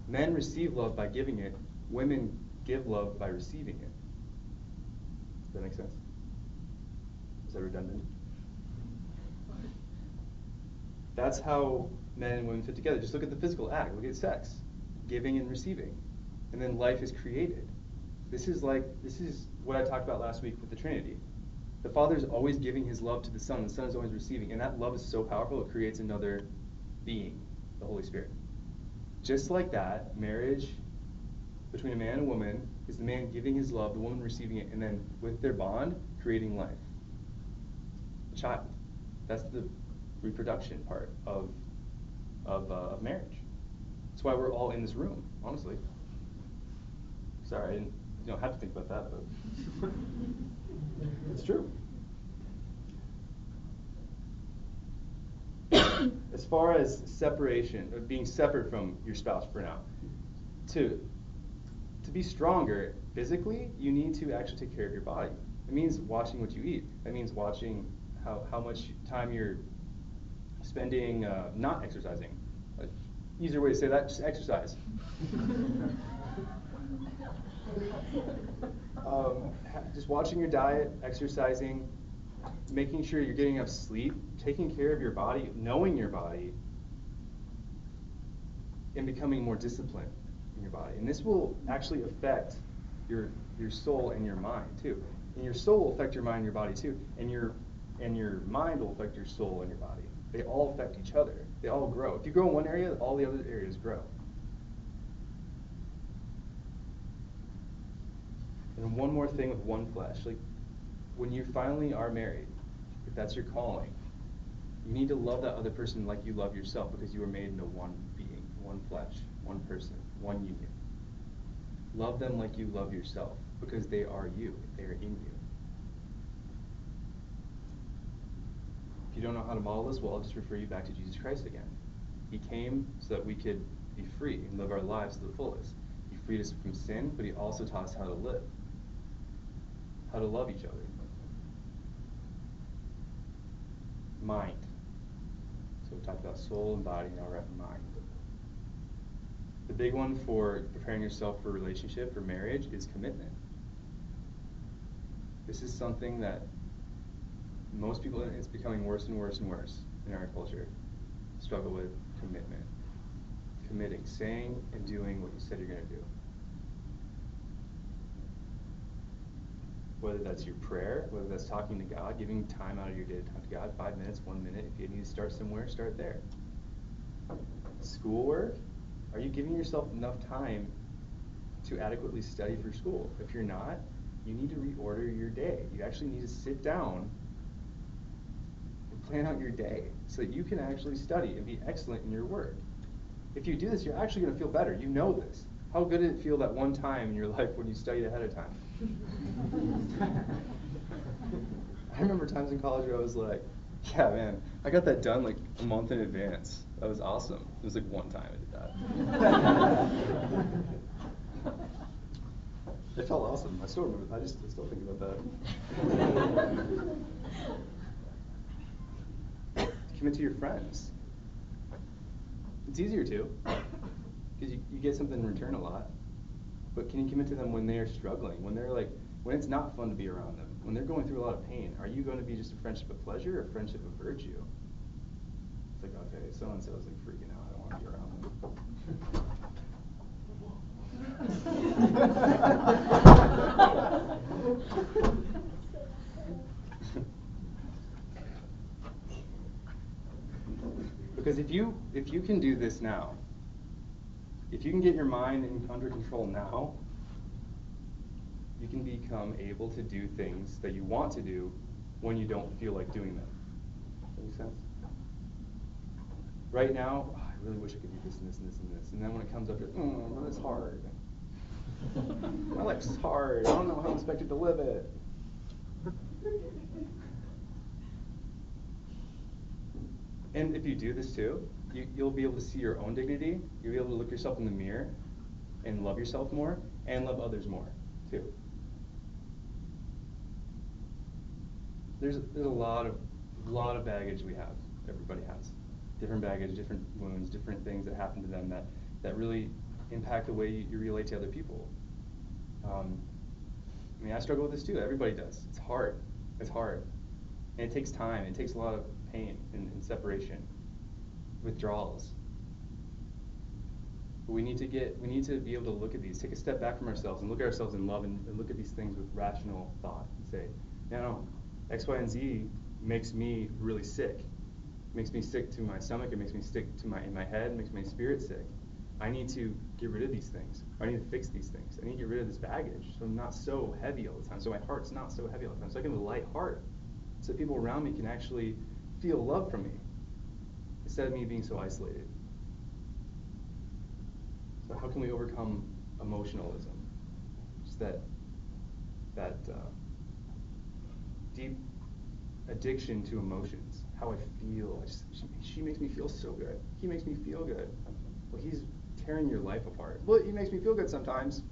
Men receive love by giving it. Women give love by receiving it. Does that make sense? Is that redundant? That's how men and women fit together. Just look at the physical act. Look at sex, giving and receiving, and then life is created. This is what I talked about last week with the Trinity. The Father is always giving his love to the Son. The Son is always receiving, and that love is so powerful it creates another being, the Holy Spirit. Just like that, marriage between a man and woman is the man giving his love, the woman receiving it, and then with their bond, creating life. A child. That's the reproduction part of marriage. That's why we're all in this room, honestly. Sorry, you don't have to think about that, but it's true. As far as separation, or being separate from your spouse for now, to be stronger physically, you need to actually take care of your body. It means watching what you eat. It means watching how much time you're spending not exercising. Easier way to say that, just exercise. Just watching your diet, exercising, making sure you're getting enough sleep, taking care of your body, knowing your body, and becoming more disciplined in your body. And this will actually affect your soul and your mind too. And your soul will affect your mind and your body too. And your mind will affect your soul and your body. They all affect each other. They all grow. If you grow in one area, all the other areas grow. And one more thing with one flesh. Like, when you finally are married, if that's your calling, you need to love that other person like you love yourself, because you were made into one being, one flesh, one person, one union. Love them like you love yourself, because they are you. They are in you. If you don't know how to model this, well, I'll just refer you back to Jesus Christ again. He came so that we could be free and live our lives to the fullest. He freed us from sin, but he also taught us how to live, how to love each other. Mind. So we talked about soul and body, now we're at mind. The big one for preparing yourself for a relationship, for marriage, is commitment. This is something that most people, it's becoming worse and worse and worse in our culture, struggle with commitment. Committing, saying and doing what you said you're going to do. Whether that's your prayer, whether that's talking to God, giving time out of your day to talk to God, 5 minutes, 1 minute. If you need to start somewhere, start there. Schoolwork, are you giving yourself enough time to adequately study for school? If you're not, you need to reorder your day. You actually need to sit down and plan out your day so that you can actually study and be excellent in your work. If you do this, you're actually going to feel better. You know this. How good did it feel that one time in your life when you studied ahead of time? I remember times in college where I was like, yeah, man, I got that done like a month in advance. That was awesome. It was like one time I did that. It felt awesome. I still remember that. I still think about that. Commit to your friends. It's easier to, because you get something in return a lot. But can you commit to them when they're struggling, when it's not fun to be around them, when they're going through a lot of pain? Are you going to be just a friendship of pleasure or a friendship of virtue? It's like, okay, so-and-so's like freaking out, I don't want to be around them. you can do this now, if you can get your mind under control now, you can become able to do things that you want to do when you don't feel like doing them. Does that make sense? Right now, I really wish I could do this and this and this and this. And then when it comes up to, but it's hard. My life's hard. I don't know how I'm expected to live it. And if you do this too, you'll be able to see your own dignity. You'll be able to look yourself in the mirror and love yourself more and love others more too. There's a lot of baggage we have. Everybody has different baggage, different wounds, different things that happen to them that really impact the way you relate to other people. I mean, I struggle with this too. Everybody does. It's hard. It's hard, and it takes time. It takes a lot of pain and separation, withdrawals. But we need to be able to look at these, take a step back from ourselves, and look at ourselves in love, and look at these things with rational thought, and say, no, X, Y, and Z makes me really sick. It makes me sick to my stomach. It makes me sick in my head. It makes my spirit sick. I need to get rid of these things. I need to fix these things. I need to get rid of this baggage, so I'm not so heavy all the time. So my heart's not so heavy all the time. So I can have a light heart, so people around me can actually feel love from me, instead of me being so isolated. So how can we overcome emotionalism? Just that deep addiction to emotions. How I feel. She makes me feel so good. He makes me feel good. Well, he's tearing your life apart. Well, he makes me feel good sometimes.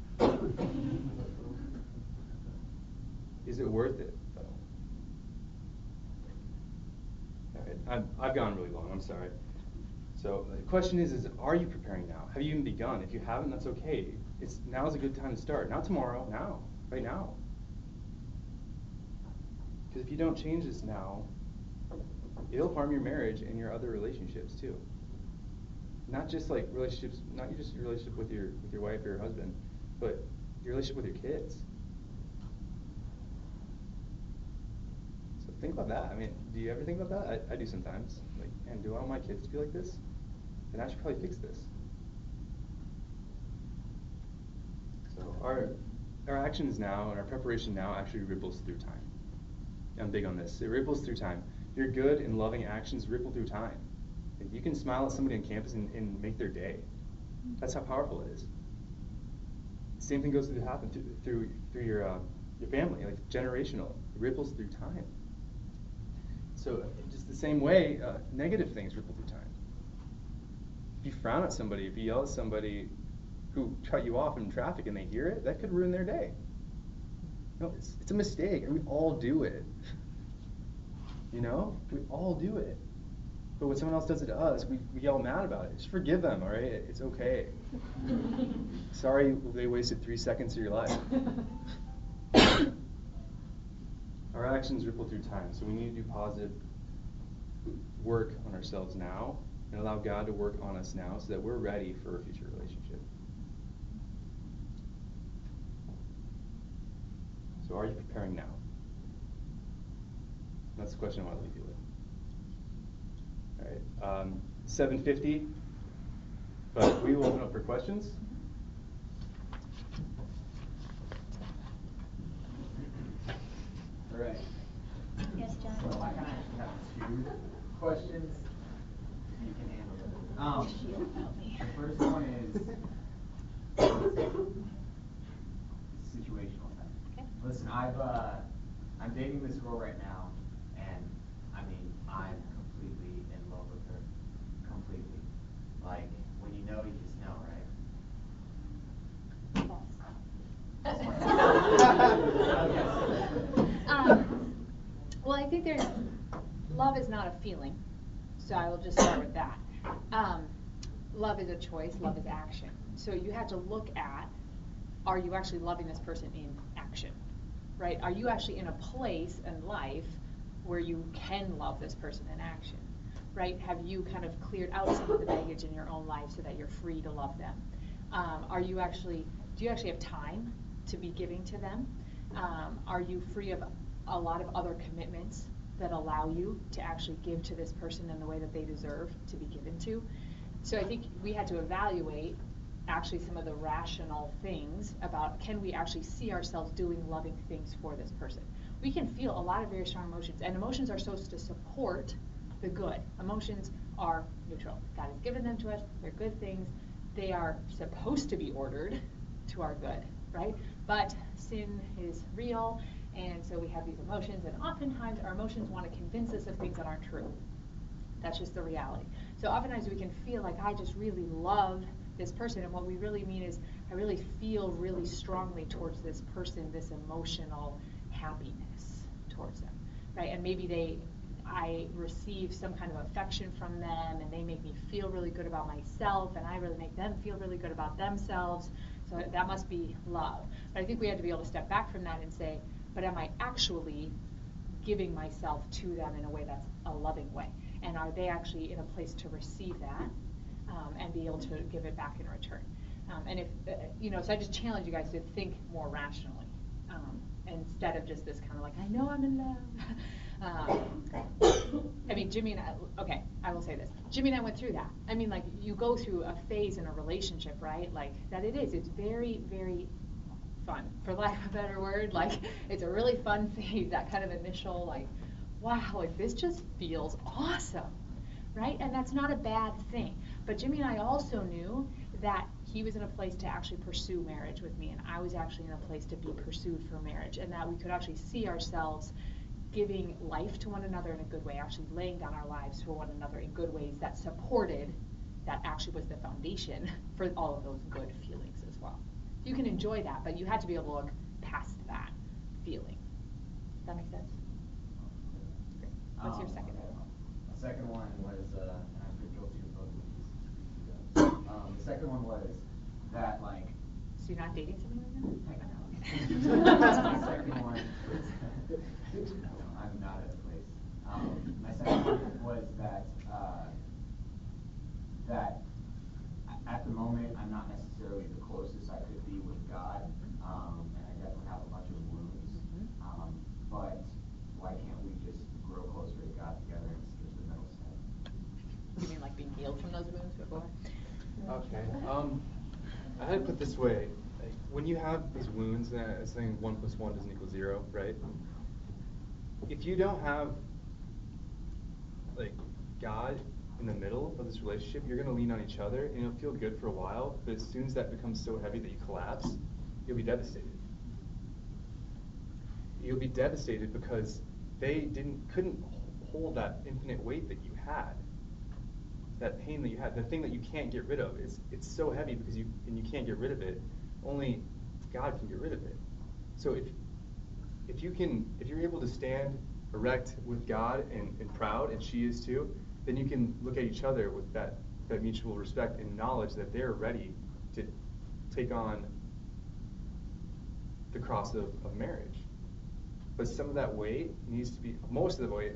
Is it worth it, though? All right, I've gone really long. I'm sorry. So the question is are you preparing now? Have you even begun? If you haven't, that's okay. Now's a good time to start. Not tomorrow. Now. Right now. Because if you don't change this now, it'll harm your marriage and your other relationships too. Not just like relationships, not just your relationship with your wife or your husband, but your relationship with your kids. So think about that. I mean, do you ever think about that? I do sometimes. Like, man, do I want my kids to be like this? Then I should probably fix this. So our actions now and our preparation now actually ripples through time. I'm big on this. It ripples through time. Your good and loving actions ripple through time. If you can smile at somebody on campus and make their day, that's how powerful it is. Same thing goes through your family, like generational. It ripples through time. So just the same way, negative things ripple through time. If you frown at somebody, if you yell at somebody who cut you off in traffic and they hear it, that could ruin their day. No, it's a mistake, and we all do it. You know, we all do it. But when someone else does it to us, we get all mad about it. Just forgive them, all right? It's okay. Sorry they wasted 3 seconds of your life. Our actions ripple through time, so we need to do positive work on ourselves now and allow God to work on us now so that we're ready for a future relationship. So are you preparing now? That's the question I want to leave you with. All right, 7:50, but we will open up for questions. All right. Yes, John. So I kind of have 2 questions. You can handle it. The first one is situational. Okay. Listen, I'm dating this girl right now, and I mean, I'm completely in love with her. Completely. Like, when you know, you just know, False. Well, I think love is not a feeling, so I will just start with that. Love is a choice, love is action. So you have to look at, are you actually loving this person in action, right? Are you actually in a place in life where you can love this person in action, right? Have you kind of cleared out some of the baggage in your own life so that you're free to love them? Do you actually have time to be giving to them? Are you free of a lot of other commitments that allow you to actually give to this person in the way that they deserve to be given to. So I think we had to evaluate actually some of the rational things about, can we actually see ourselves doing loving things for this person? We can feel a lot of very strong emotions, and emotions are supposed to support the good. Emotions are neutral. God has given them to us. They're good things. They are supposed to be ordered to our good, right? But sin is real, and so we have these emotions, and oftentimes our emotions want to convince us of things that aren't true. That's just the reality. So oftentimes we can feel like, I just really love this person, and what we really mean is, I really feel really strongly towards this person, this emotional happiness towards them, right? And maybe I receive some kind of affection from them, and they make me feel really good about myself, and I really make them feel really good about themselves. So that must be love. But I think we had to be able to step back from that and say, but am I actually giving myself to them in a way that's a loving way? And are they actually in a place to receive that and be able to give it back in return? And if, so I just challenge you guys to think more rationally instead of just this kind of like, I know I'm in love. I mean, Jimmy and I will say this. Jimmy and I went through that. I mean, like, you go through a phase in a relationship, right? Like, that it's very, very fun, for lack of a better word. Like, it's a really fun phase, that kind of initial, like, wow, like, this just feels awesome, right? And that's not a bad thing. But Jimmy and I also knew that he was in a place to actually pursue marriage with me, and I was actually in a place to be pursued for marriage, and that we could actually see ourselves giving life to one another in a good way, actually laying down our lives for one another in good ways that supported, that actually was the foundation for all of those good feelings as well. You can enjoy that, but you had to be able to look past that feeling. Does that make sense? Great. What's your second one? The second one was, and I'm pretty guilty of both of these. The second one was that, like... So you're not dating somebody right now? The second one was, I'm not at a place. My second one was that, that at the moment, I'm not necessarily the closest I could be with God, and I definitely have a bunch of wounds, but why can't we just grow closer to God together and skip the middle step? You mean like being healed from those wounds before? Okay. I had to put it this way. Like, when you have these wounds, saying 1 + 1 doesn't equal 0, right? If you don't have, like, God in the middle of this relationship, you're going to lean on each other, and it'll feel good for a while, but as soon as that becomes so heavy that you collapse, you'll be devastated. You'll be devastated because they couldn't hold that infinite weight that you had, that pain that you had, the thing that you can't get rid of. It's so heavy because you can't get rid of it. Only God can get rid of it. So if you're able to stand erect with God and proud, and she is too, then you can look at each other with that mutual respect and knowledge that they're ready to take on the cross of marriage. But some of that weight needs to be, most of the weight,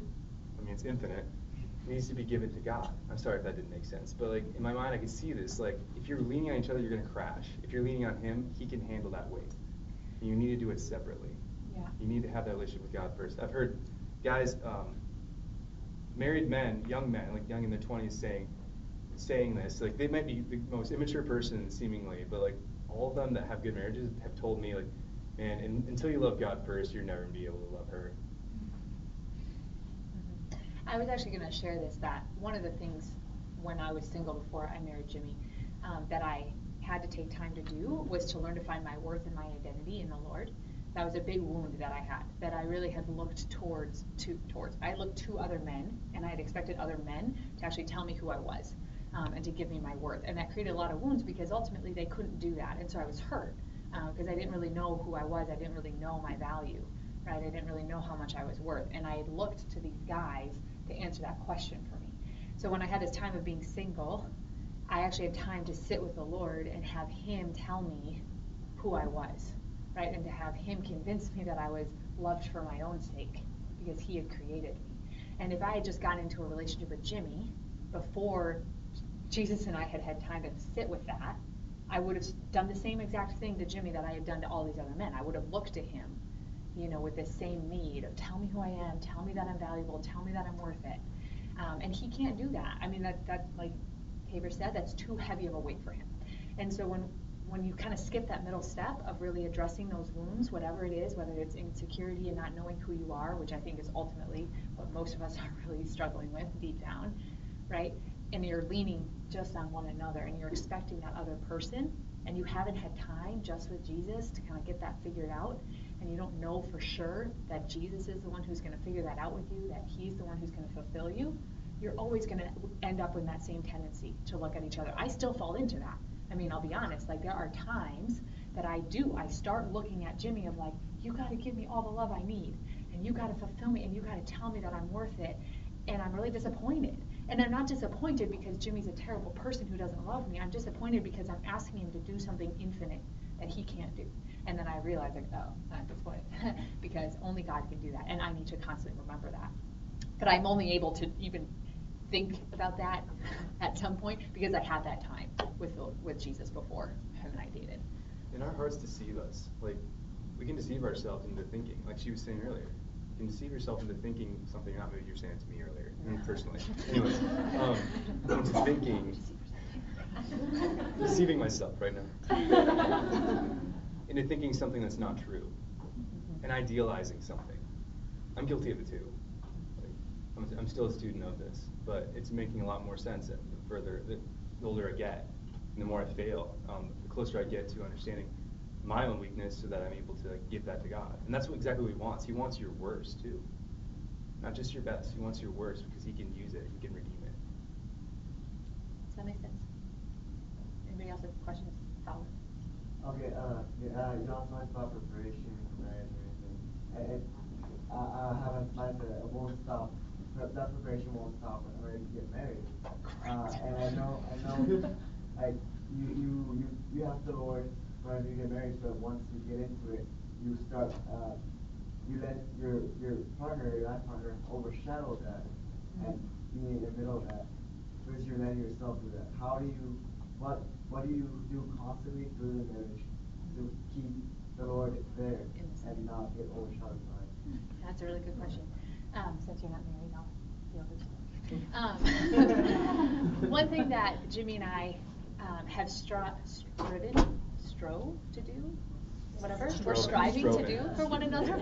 I mean, it's infinite, needs to be given to God. I'm sorry if that didn't make sense, but like, in my mind, I can see this. Like, if you're leaning on each other, you're going to crash. If you're leaning on Him, He can handle that weight. And you need to do it separately. Yeah. You need to have that relationship with God first. I've heard guys, married men, young men, like young in their 20s, saying this. Like, they might be the most immature person seemingly, but like, all of them that have good marriages have told me, like, man, until you love God first, you're never going to be able to love her. I was actually going to share this, that one of the things when I was single before I married Jimmy, that I had to take time to do was to learn to find my worth and my identity in the Lord. That was a big wound that I had, that I really had looked towards. I looked to other men, and I had expected other men to actually tell me who I was, and to give me my worth. And that created a lot of wounds because ultimately they couldn't do that. And so I was hurt because I didn't really know who I was. I didn't really know my value, right? I didn't really know how much I was worth. And I had looked to these guys to answer that question for me. So when I had this time of being single, I actually had time to sit with the Lord and have Him tell me who I was, right? And to have Him convince me that I was loved for my own sake because He had created me. And if I had just gotten into a relationship with Jimmy before Jesus and I had had time to sit with that, I would have done the same exact thing to Jimmy that I had done to all these other men. I would have looked to him, with this same need of tell me who I am, tell me that I'm valuable, tell me that I'm worth it. And he can't do that. I mean, that like Tabor said, that's too heavy of a weight for him. And so when you kind of skip that middle step of really addressing those wounds, whatever it is, whether it's insecurity and not knowing who you are, which I think is ultimately what most of us are really struggling with deep down, right? And you're leaning just on one another and you're expecting that other person, and you haven't had time just with Jesus to kind of get that figured out, and you don't know for sure that Jesus is the one who's going to figure that out with you, that he's the one who's going to fulfill you, you're always going to end up with that same tendency to look at each other. I still fall into that. I mean, I'll be honest, like there are times that I start looking at Jimmy of like, you got to give me all the love I need, and you got to fulfill me, and you got to tell me that I'm worth it, and I'm really disappointed. And I'm not disappointed because Jimmy's a terrible person who doesn't love me. I'm disappointed because I'm asking him to do something infinite that he can't do. And then I realize, like, oh, I'm disappointed because only God can do that, and I need to constantly remember that. But I'm only able to even think about that at some point because I had that time with Jesus before him and I dated. And our hearts deceive us. Like, we can deceive ourselves into thinking, like she was saying earlier, you can deceive yourself into thinking something, not maybe you were saying it to me earlier, personally. Anyways, into thinking, deceiving myself right now, into thinking something that's not true, and idealizing something. I'm guilty of it too. I'm still a student of this, but it's making a lot more sense the older I get, and the more I fail, the closer I get to understanding my own weakness so that I'm able to give that to God. And that's exactly what he wants. He wants your worst too. Not just your best. He wants your worst because he can use it. He can redeem it. Does that make sense? Anybody else have questions? Follow. Okay, you also talked about preparation for marriage and everything. I have a slide that it won't stop. That preparation won't stop when you get married. And I know, like you have the Lord when you get married, but once you get into it, you start you let your partner, your life partner, overshadow that, and be in the middle of that, because you're letting yourself do that. What do you do constantly through the marriage to keep the Lord there and not get overshadowed by it? That's a really good question. Since you're not married, I'll deal with it. One thing that Jimmy and I have strove to do, whatever, we're striving to do for one another.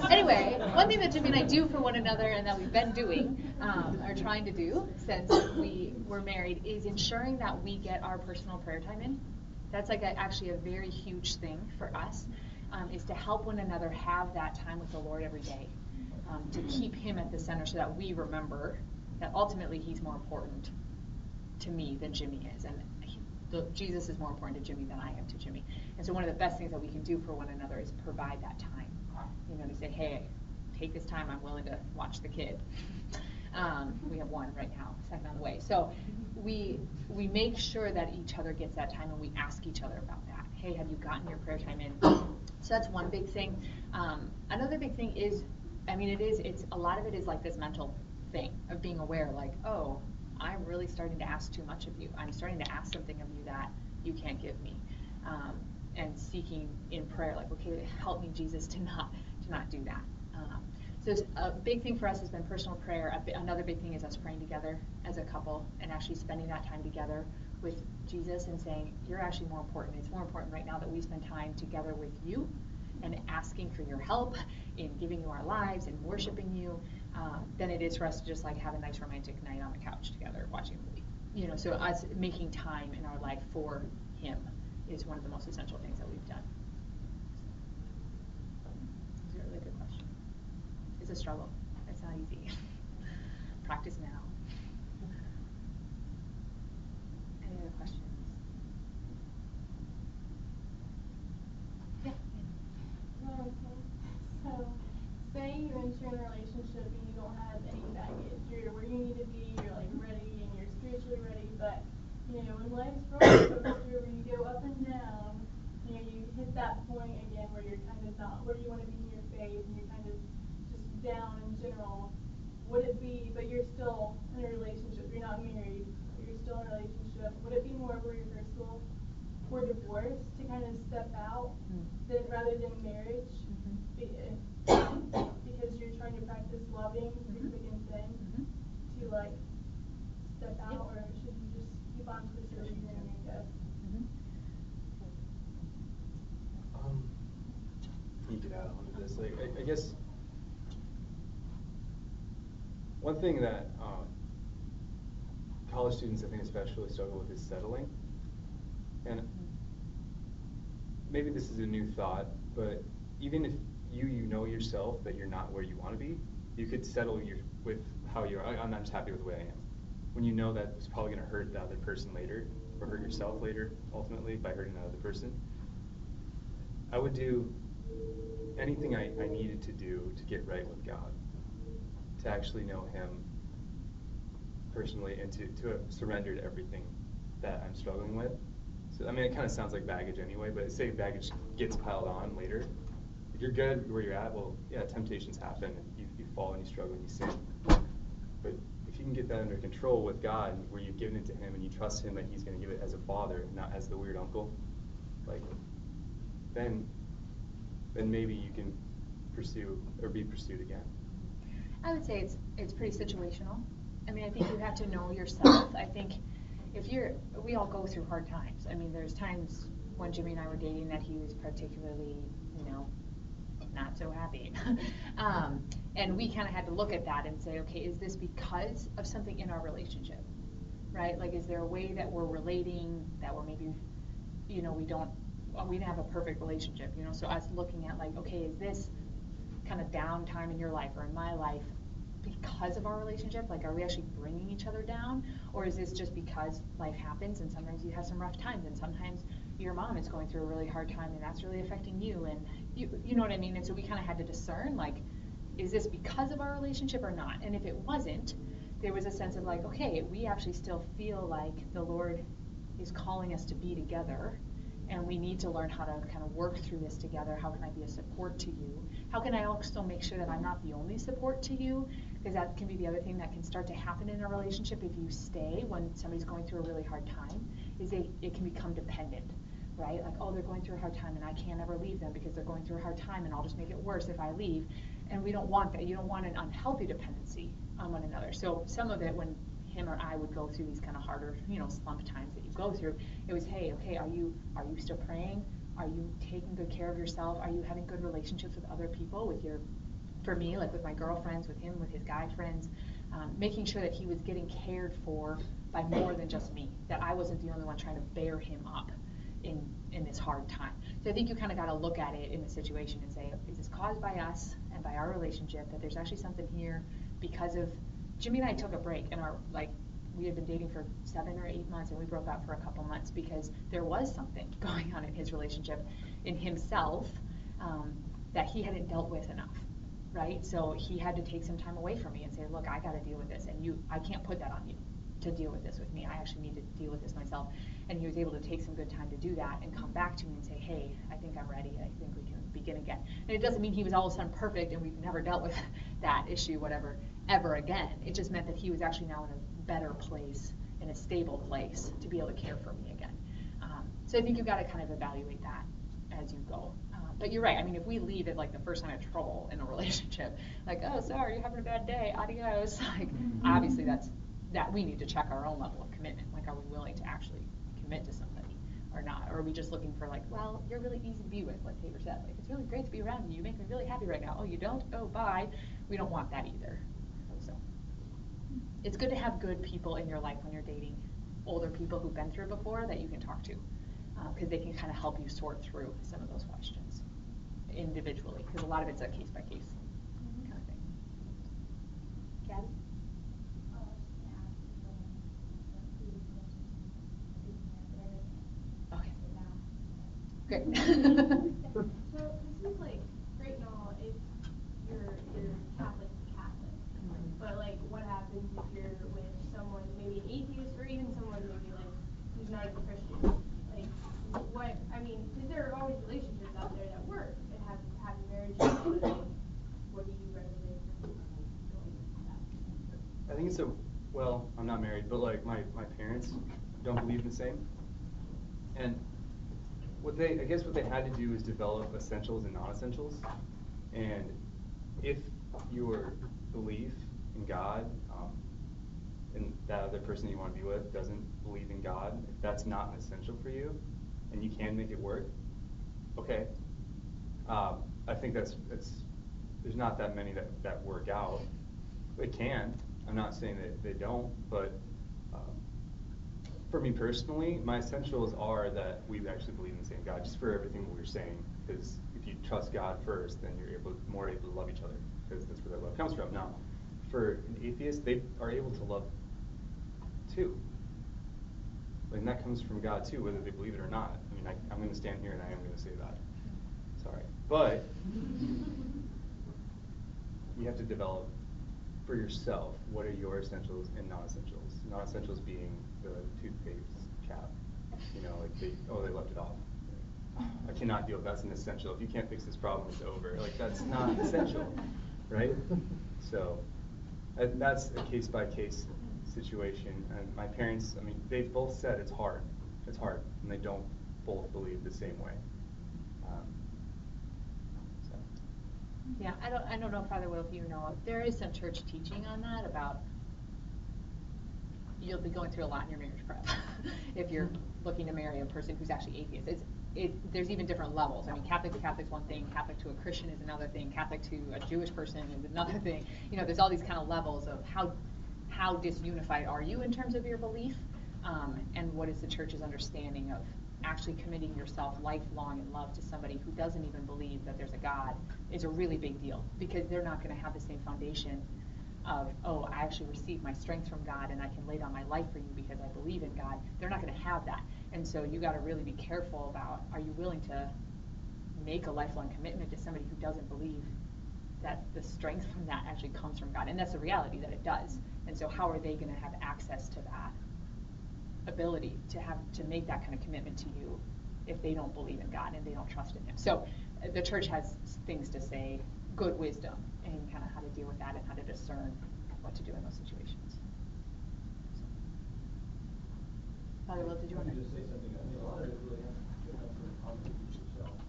Anyway, one thing that Jimmy and I do for one another and that we've been doing, or trying to do since we were married, is ensuring that we get our personal prayer time in. That's like actually a very huge thing for us, is to help one another have that time with the Lord every day, to keep him at the center so that we remember that ultimately he's more important to me than Jimmy is, and Jesus is more important to Jimmy than I am to Jimmy. And so one of the best things that we can do for one another is provide that time, to say, hey, take this time, I'm willing to watch the kid. We have one right now, second on the way. So we make sure that each other gets that time, and we ask each other about that. Hey, have you gotten your prayer time in? So that's one big thing. Another big thing is, it's a lot of it is like this mental thing of being aware, like, oh, I'm really starting to ask too much of you. I'm starting to ask something of you that you can't give me. And seeking in prayer, like, okay, help me, Jesus, to not do that. So a big thing for us has been personal prayer. Another big thing is us praying together as a couple and actually spending that time together with Jesus and saying, you're actually more important. It's more important right now that we spend time together with you and asking for your help in giving you our lives and worshiping you, than it is for us to just like have a nice romantic night on the couch together watching a movie. So us making time in our life for him is one of the most essential things that we've done. It's a really good question. It's a struggle. It's not easy. Practice now. Any other questions? Yeah. So, say you enter in a relationship and you don't have any baggage. You're where you need to be, you're like ready and you're spiritually ready, but when life's roller coaster, where you go up and down, you hit that point again where you're kind of not where you want to be in your faith and you're kind of just down in general. Would it be, but you're still in a relationship, you're not married, but you're still in a relationship, would it be more reversible for divorce to kind of step out rather than marriage, because you're trying to practice loving through thick and thin, to like step out, or should you just keep on pursuing your own go? You could add on to this. Like, I guess one thing that college students, I think, especially struggle with is settling. And maybe this is a new thought, but even if you know yourself that you're not where you want to be, you could settle with how you are. I'm not just happy with the way I am. When you know that it's probably going to hurt the other person later, or hurt yourself later, ultimately, by hurting the other person, I would do anything I needed to do to get right with God, to actually know Him personally, and to have surrendered everything that I'm struggling with. So, I mean, it kind of sounds like baggage anyway, but say baggage gets piled on later. If you're good where you're at, well, yeah, temptations happen, and you fall and you struggle and you sin. But if you can get that under control with God, where you've given it to Him and you trust Him that He's going to give it as a father, not as the weird uncle, like, then maybe you can pursue or be pursued again. I would say it's pretty situational. I mean, I think you have to know yourself. I think we all go through hard times. I mean, there's times when Jimmy and I were dating that he was particularly, not so happy. And we kind of had to look at that and say, okay, is this because of something in our relationship, right? Like, is there a way that we're relating that we're maybe, we didn't have a perfect relationship, so us looking at like, okay, is this kind of downtime in your life or in my life because of our relationship? Like, are we actually bringing each other down? Or is this just because life happens and sometimes you have some rough times and sometimes your mom is going through a really hard time and that's really affecting you, and you know what I mean? And so we kind of had to discern, like, is this because of our relationship or not? And if it wasn't, there was a sense of like, okay, we actually still feel like the Lord is calling us to be together, and we need to learn how to kind of work through this together. How can I be a support to you? How can I also make sure that I'm not the only support to you? Because that can be the other thing that can start to happen in a relationship if you stay when somebody's going through a really hard time, is it can become dependent, right? Like, oh, they're going through a hard time and I can't ever leave them because they're going through a hard time and I'll just make it worse if I leave. And we don't want that. You don't want an unhealthy dependency on one another. So some of it, when him or I would go through these kind of harder, slump times that you go through, it was, hey, okay, are you still praying? Are you taking good care of yourself? Are you having good relationships with other people, for me, like with my girlfriends, with him, with his guy friends, making sure that he was getting cared for by more than just me, that I wasn't the only one trying to bear him up in this hard time. So I think you kind of got to look at it in the situation and say, is this caused by us and by our relationship, that there's actually something here because of Jimmy and I took a break, and we had been dating for 7 or 8 months, and we broke up for a couple months because there was something going on in his relationship, in himself, that he hadn't dealt with enough, right? So he had to take some time away from me and say, look, I got to deal with this, and I can't put that on you to deal with this with me. I actually need to deal with this myself. And he was able to take some good time to do that and come back to me and say, hey, I think I'm ready. I think we can begin again. And it doesn't mean he was all of a sudden perfect and we've never dealt with that issue, whatever, ever again. It just meant that he was actually now in a better place, in a stable place, to be able to care for me again. So I think you've got to kind of evaluate that as you go. But you're right. I mean, if we leave at like the first sign of trouble in a relationship, like, oh, sorry, you're having a bad day, adios. Like, obviously that we need to check our own level of commitment. Like, are we willing to actually commit to somebody or not? Or are we just looking for like, well, you're really easy to be with, like Tabor said. Like, it's really great to be around you. You make me really happy right now. Oh, you don't? Oh, bye. We don't want that either. So it's good to have good people in your life when you're dating, older people who've been through it before that you can talk to, because they can kind of help you sort through some of those questions individually, because a lot of it's a case by case kind of thing. Gabby? Okay. Great. So this is like great and all if you're Catholic to Catholic, but like what happens if you're with someone maybe an atheist or even someone maybe like who's not even Christian? Like because there are always relationships out there that work and have happy marriages. But like, what do you recommend for going with that? I think I'm not married, but like my parents don't believe the same. And I guess what they had to do is develop essentials and non-essentials. And if your belief in God, and that other person you want to be with doesn't believe in God, if that's not an essential for you, and you can make it work, okay. I think there's not that many that work out. It can. I'm not saying that they don't, but for me personally, my essentials are that we actually believe in the same God, just for everything we were saying. Because if you trust God first, then you're more able to love each other, because that's where that love comes from. Now, for an atheist, they are able to love too. And that comes from God too, whether they believe it or not. I mean, I'm going to stand here and I am going to say that. Sorry. But you have to develop for yourself what are your essentials and non-essentials. Non-essentials being the toothpaste cap. You know, like they left it off. I cannot deal with that's an essential. If you can't fix this problem, it's over. Like that's not essential, right? So that's a case-by-case situation. And my parents, I mean, they've both said it's hard. It's hard, and they don't both believe the same way. So. Yeah, I don't know, Father Will, if you know, there is some church teaching on that about you'll be going through a lot in your marriage prep if you're looking to marry a person who's actually atheist. There's even different levels. I mean, Catholic to Catholic's one thing, Catholic to a Christian is another thing, Catholic to a Jewish person is another thing. You know, there's all these kind of levels of how disunified are you in terms of your belief, and what is the church's understanding of actually committing yourself lifelong in love to somebody who doesn't even believe that there's a God is a really big deal, because they're not going to have the same foundation of, oh, I actually receive my strength from God and I can lay down my life for you because I believe in God. They're not going to have that. And so you got to really be careful about, are you willing to make a lifelong commitment to somebody who doesn't believe that the strength from that actually comes from God? And that's the reality, that it does. And so how are they going to have access to that ability to make that kind of commitment to you if they don't believe in God and they don't trust in Him? So the church has things to say, good wisdom, and kind of how to deal with that and how to discern what to do in those situations. Father Will, did you want to just say something? I mean, a lot of it really has to come from confidence in yourself.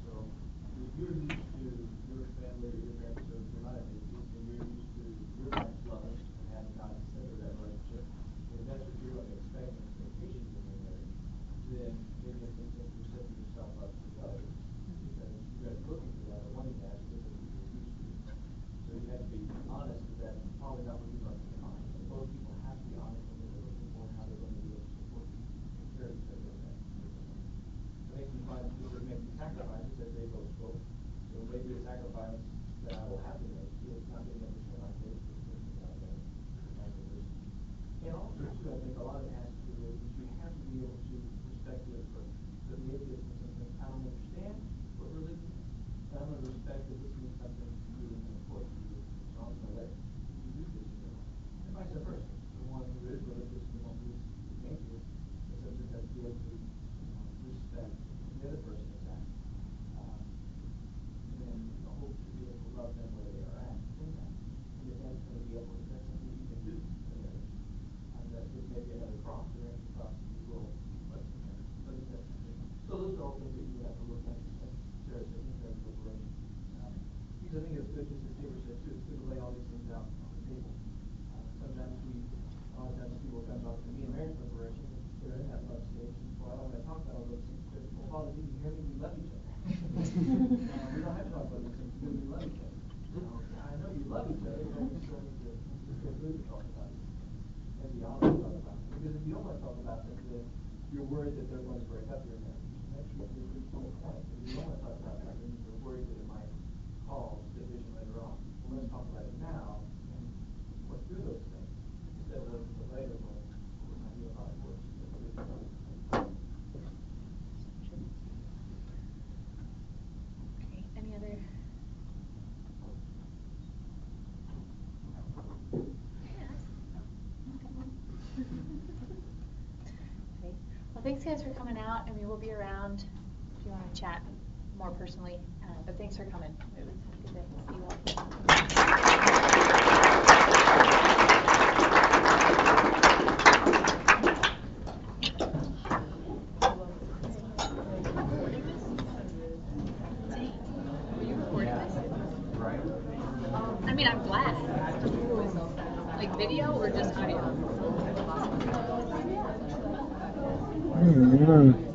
So if you're used to your family or your parents, or if you're not an atheist, and you're used to your parents loving and having God at the center of that relationship, and that's what you're going to expect and expectations in your marriage, then maybe it's something you're setting yourself up for failure. Because you guys are looking for that or wanting that because that's what you're used to. So you have to be honest that that's probably not what you're going to be honest. And both people have to be honest when they're looking for how they're going to be able to support you and care each other in that. I think you find people making sacrifices as they both spoke. So maybe a sacrifice that I will have to make is not being able to spend my days with the person that I love. And also, too, I think a lot of it has to do with you have to be able to respect the other person. So the atheist is something I don't understand what religion is, but I'm going to respect that this means something to you and important to you. So I'm going to let you do this in your life. And vice versa. The one who is religious and the one who is atheist is something that be able to respect the other person is at. And then hope to be able to love them where they are at in that. And if that's going to be able to, that's something you can do in marriage. That is maybe another cross, or any cross that you will put in there. But it's that something. So those are all things that you have to look at, as Sarah said, in marriage preparation. Because I think it's good, just as Tabor said too, it's good to lay all these things out on the table. Sometimes a lot of times people come up to me in marriage preparation, and they're in that love stage, and well, I don't want to talk about all those things, because, well, Father, did you hear me? We love each other. We don't have to talk about those things, because we love each other. I know you love each other, but we still need to feel good to talk about it. And be honest to talk about it. Because if you don't want to talk about it, then you're worried that they're going to break up your marriage. And that's usually a pretty cool point. If you don't want to talk about that, then you're worried that it might cause division later on. Well, let's talk about it now and work through those things instead of waiting until later when we're not doing how it works. Okay, any other? Okay. Well, thanks guys for coming out. I mean, we'll be around if you want to chat more personally. But thanks for coming. It was good to see you all. video or just audio? Mm-hmm.